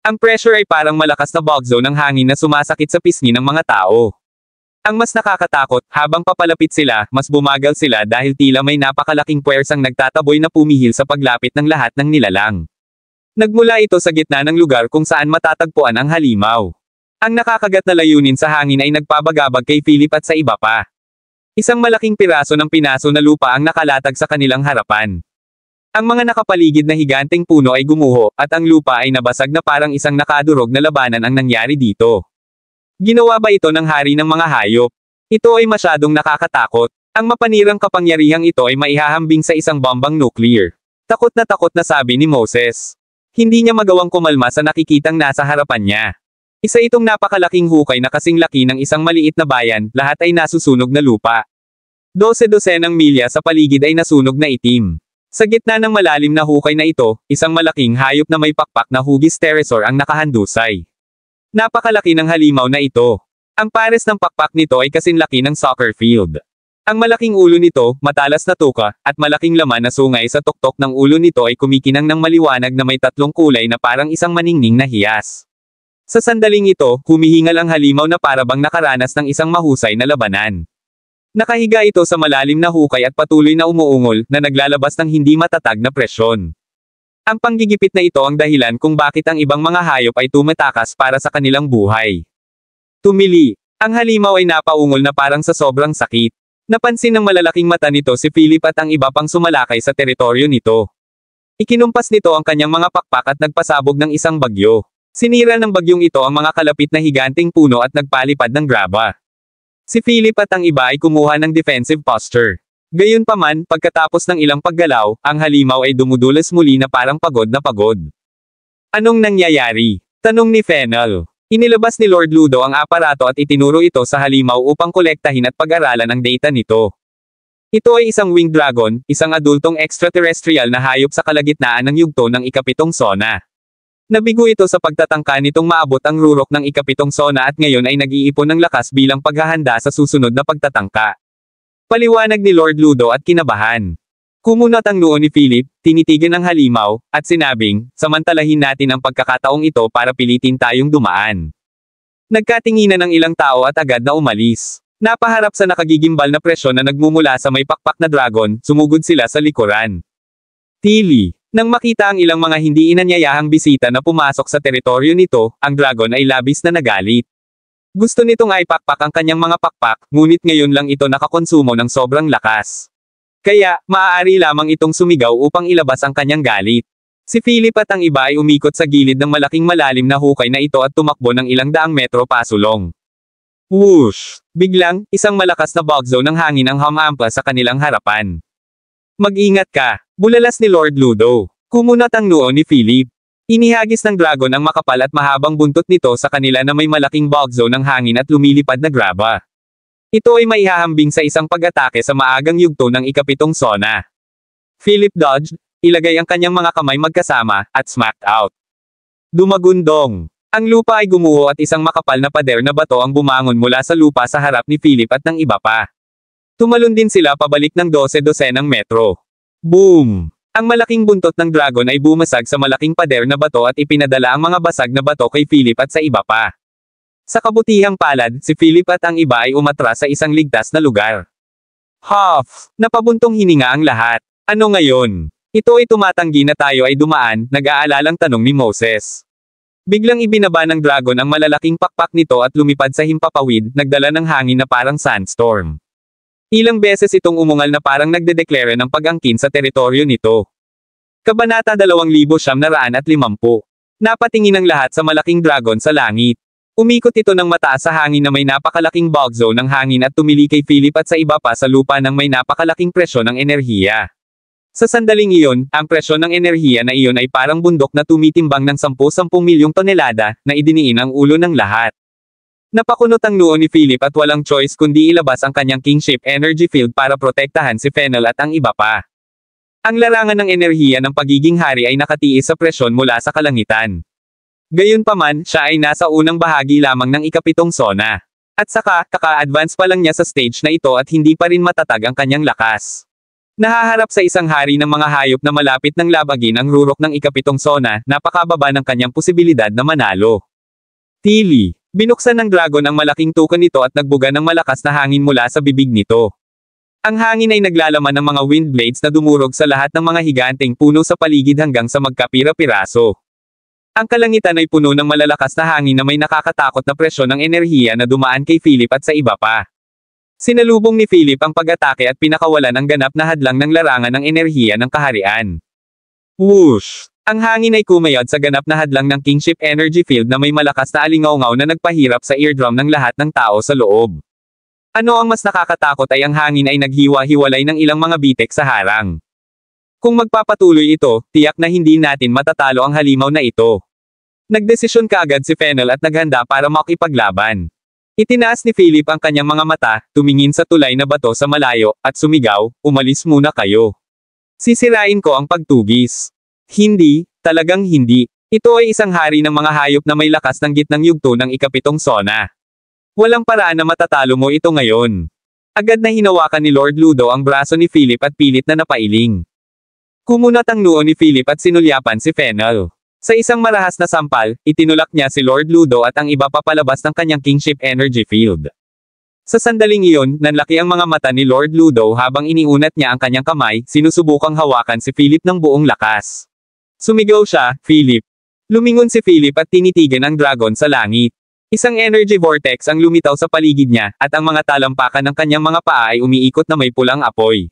Ang pressure ay parang malakas na bugzo ng hangin na sumasakit sa pisngi ng mga tao. Ang mas nakakatakot, habang papalapit sila, mas bumagal sila dahil tila may napakalaking puwersang nagtataboy na pumihil sa paglapit ng lahat ng nilalang. Nagmula ito sa gitna ng lugar kung saan matatagpuan ang halimaw. Ang nakakagat na layunin sa hangin ay nagpabagabag kay Philip at sa iba pa. Isang malaking piraso ng pinaso na lupa ang nakalatag sa kanilang harapan. Ang mga nakapaligid na higanteng puno ay gumuho, at ang lupa ay nabasag na parang isang nakadurog na labanan ang nangyari dito. Ginawa ba ito ng hari ng mga hayop? Ito ay masyadong nakakatakot. Ang mapanirang kapangyarihang ito ay maihahambing sa isang bombang nuclear. Takot na sabi ni Moses. Hindi niya magawang kumalma sa nakikitang nasa harapan niya. Isa itong napakalaking hukay na kasing laki ng isang maliit na bayan, lahat ay nasusunog na lupa. 12-dosenang milya sa paligid ay nasunog na itim. Sa gitna ng malalim na hukay na ito, isang malaking hayop na may pakpak na hugis pterosaur ang nakahandusay. Napakalaki ng halimaw na ito. Ang pares ng pakpak nito ay kasinlaki ng soccer field. Ang malaking ulo nito, matalas na tuka, at malaking laman na sungay sa tuktok ng ulo nito ay kumikinang ng maliwanag na may tatlong kulay na parang isang maningning na hiyas. Sa sandaling ito, humihingal ang halimaw na parabang nakaranas ng isang mahusay na labanan. Nakahiga ito sa malalim na hukay at patuloy na umuungol, na naglalabas ng hindi matatag na presyon. Ang panggigipit na ito ang dahilan kung bakit ang ibang mga hayop ay tumatakas para sa kanilang buhay. Tumili. Ang halimaw ay napaungol na parang sa sobrang sakit. Napansin ng malalaking mata nito si Philip at ang iba pang sumalakay sa teritoryo nito. Ikinumpas nito ang kanyang mga pakpak at nagpasabog ng isang bagyo. Sinira ng bagyong ito ang mga kalapit na higanteng puno at nagpalipad ng graba. Si Philip at ang iba ay kumuha ng defensive posture. Gayunpaman, pagkatapos ng ilang paggalaw, ang halimaw ay dumudulas muli na parang pagod na pagod. Anong nangyayari? Tanong ni Fennel. Inilabas ni Lord Ludo ang aparato at itinuro ito sa halimaw upang kolektahin at pag-aralan ang data nito. Ito ay isang winged dragon, isang adultong extraterrestrial na hayop sa kalagitnaan ng yugto ng ikapitong sona. Nabigo ito sa pagtatangka nitong maabot ang rurok ng ikapitong sona at ngayon ay nag-iipon ng lakas bilang paghahanda sa susunod na pagtatangka. Paliwanag ni Lord Ludo at kinabahan. Kumunat ang noo ni Philip, tinitigan ang halimaw, at sinabing, samantalahin natin ang pagkakataong ito para pilitin tayong dumaan. Nagkatinginan ng ilang tao at agad na umalis. Napaharap sa nakagigimbal na presyon na nagmumula sa may pakpak na dragon, sumugod sila sa likuran. Tili. Nang makita ang ilang mga hindi inanyayahang bisita na pumasok sa teritoryo nito, ang dragon ay labis na nagalit. Gusto nitong aipakpak ang kanyang mga pakpak, ngunit ngayon lang ito nakakonsumo ng sobrang lakas. Kaya, maaari lamang itong sumigaw upang ilabas ang kanyang galit. Si Philip at ang iba ay umikot sa gilid ng malaking malalim na hukay na ito at tumakbo ng ilang daang metro pasulong. Whoosh! Biglang, isang malakas na bugzo ng hangin ang humampa sa kanilang harapan. Mag-ingat ka! Bulalas ni Lord Ludo. Kumunat ang noo ni Philip. Inihagis ng dragon ang makapal at mahabang buntot nito sa kanila na may malaking bugzo ng hangin at lumilipad na graba. Ito ay maihahambing sa isang pag-atake sa maagang yugto ng ikapitong sona. Philip dodged, ilagay ang kanyang mga kamay magkasama, at smacked out. Dumagundong. Ang lupa ay gumuho at isang makapal na pader na bato ang bumangon mula sa lupa sa harap ni Philip at ng iba pa. Tumalon din sila pabalik ng 12-dosenang metro. Boom! Ang malaking buntot ng dragon ay bumasag sa malaking pader na bato at ipinadala ang mga basag na bato kay Philip at sa iba pa. Sa kabutihang palad, si Philip at ang iba ay umatras sa isang ligtas na lugar. Huff! Napabuntong hininga ang lahat. Ano ngayon? Ito ay tumatanggi na tayo ay dumaan, nag-aalalang tanong ni Moses. Biglang ibinaba ng dragon ang malalaking pakpak nito at lumipad sa himpapawid, nagdala ng hangin na parang sandstorm. Ilang beses itong umungal na parang nagdedeklara ng pag-angkin sa teritoryo nito. Kabanata 2950. Napatingin ang lahat sa malaking dragon sa langit. Umikot ito ng mataas sa hangin na may napakalaking bugzo ng hangin at tumili kay Philip at sa iba pa sa lupa ng may napakalaking presyon ng enerhiya. Sa sandaling iyon, ang presyon ng enerhiya na iyon ay parang bundok na tumitimbang ng 10-10 milyong tonelada, na idiniin ang ulo ng lahat. Napakunot ang noo ni Philip at walang choice kundi ilabas ang kanyang kingship energy field para protektahan si Fennel at ang iba pa. Ang larangan ng enerhiya ng pagiging hari ay nakatiis sa presyon mula sa kalangitan. Gayunpaman, siya ay nasa unang bahagi lamang ng ikapitong sona. At saka, kaka-advance pa lang niya sa stage na ito at hindi pa rin matatag ang kanyang lakas. Nahaharap sa isang hari ng mga hayop na malapit ng labagin ang rurok ng ikapitong sona, napakababa ng kanyang posibilidad na manalo. Tili. Binuksan ng dragon ang malaking tuka nito at nagbuga ng malakas na hangin mula sa bibig nito. Ang hangin ay naglalaman ng mga wind blades na dumurog sa lahat ng mga higanteng puno sa paligid hanggang sa magkapira-piraso. Ang kalangitan ay puno ng malalakas na hangin na may nakakatakot na presyon ng enerhiya na dumaan kay Philip at sa iba pa. Sinalubong ni Philip ang pag-atake at pinakawalan ang ganap na hadlang ng larangan ng enerhiya ng kaharian. Whoosh! Ang hangin ay kumayod sa ganap na hadlang ng kingship energy field na may malakas na alingaw-ngaw na nagpahirap sa eardrum ng lahat ng tao sa loob. Ano ang mas nakakatakot ay ang hangin ay naghiwa-hiwalay ng ilang mga bitek sa harang. Kung magpapatuloy ito, tiyak na hindi natin matatalo ang halimaw na ito. Nagdesisyon kaagad si Fennel at naghanda para makipaglaban. Itinaas ni Philip ang kanyang mga mata, tumingin sa tulay na bato sa malayo, at sumigaw, umalis muna kayo. Sisirain ko ang pagtugis. Hindi, talagang hindi. Ito ay isang hari ng mga hayop na may lakas ng gitnang yugto ng ikapitong sona. Walang paraan na matatalo mo ito ngayon. Agad na hinawakan ni Lord Ludo ang braso ni Philip at pilit na napailing. Kumunat ang noo ni Philip at sinulyapan si Fennel. Sa isang marahas na sampal, itinulak niya si Lord Ludo at ang iba papalabas ng kanyang kingship energy field. Sa sandaling iyon, nanlaki ang mga mata ni Lord Ludo habang iniunat niya ang kanyang kamay, sinusubukang hawakan si Philip ng buong lakas. Sumigaw siya, Philip. Lumingon si Philip at tinitigan ang dragon sa langit. Isang energy vortex ang lumitaw sa paligid niya, at ang mga talampakan ng kanyang mga paa ay umiikot na may pulang apoy.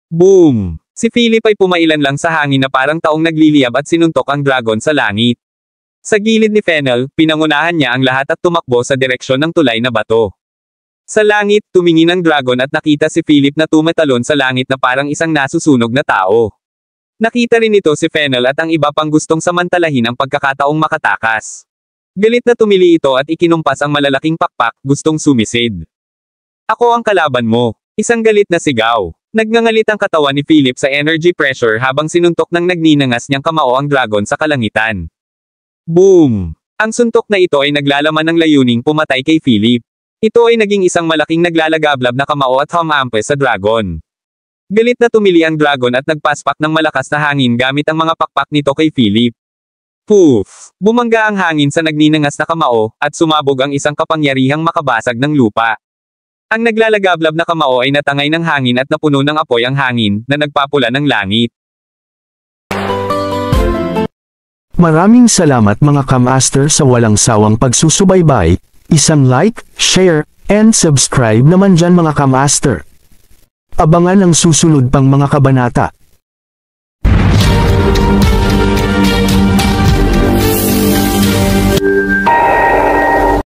Boom! Si Philip ay pumailan lang sa hangin na parang taong nagliliyab at sinuntok ang dragon sa langit. Sa gilid ni Fennel, pinangunahan niya ang lahat at tumakbo sa direksyon ng tulay na bato. Sa langit, tumingin ang dragon at nakita si Philip na tumatalon sa langit na parang isang nasusunog na tao. Nakita rin ito si Fennel at ang iba pang gustong samantalahin ang pagkakataong makatakas. Galit na tumili ito at ikinumpas ang malalaking pakpak, gustong sumisid. Ako ang kalaban mo. Isang galit na sigaw. Nagngangalit ang katawan ni Philip sa energy pressure habang sinuntok ng nagninangas niyang kamao ang dragon sa kalangitan. Boom! Ang suntok na ito ay naglalaman ng layuning pumatay kay Philip. Ito ay naging isang malaking naglalagablab na kamao at humampe sa dragon. Galit na tumili ang dragon at nagpaspak ng malakas na hangin gamit ang mga pakpak nito kay Philip. Poof! Bumangga ang hangin sa nagninangas na kamao, at sumabog ang isang kapangyarihang makabasag ng lupa. Ang naglalagablab na kamao ay natangay ng hangin at napuno ng apoy ang hangin, na nagpapula ng langit. Maraming salamat mga kamaster sa walang sawang pagsusubaybay, isang like, share, and subscribe naman dyan mga kamaster. Abangan ang susunod pang mga kabanata.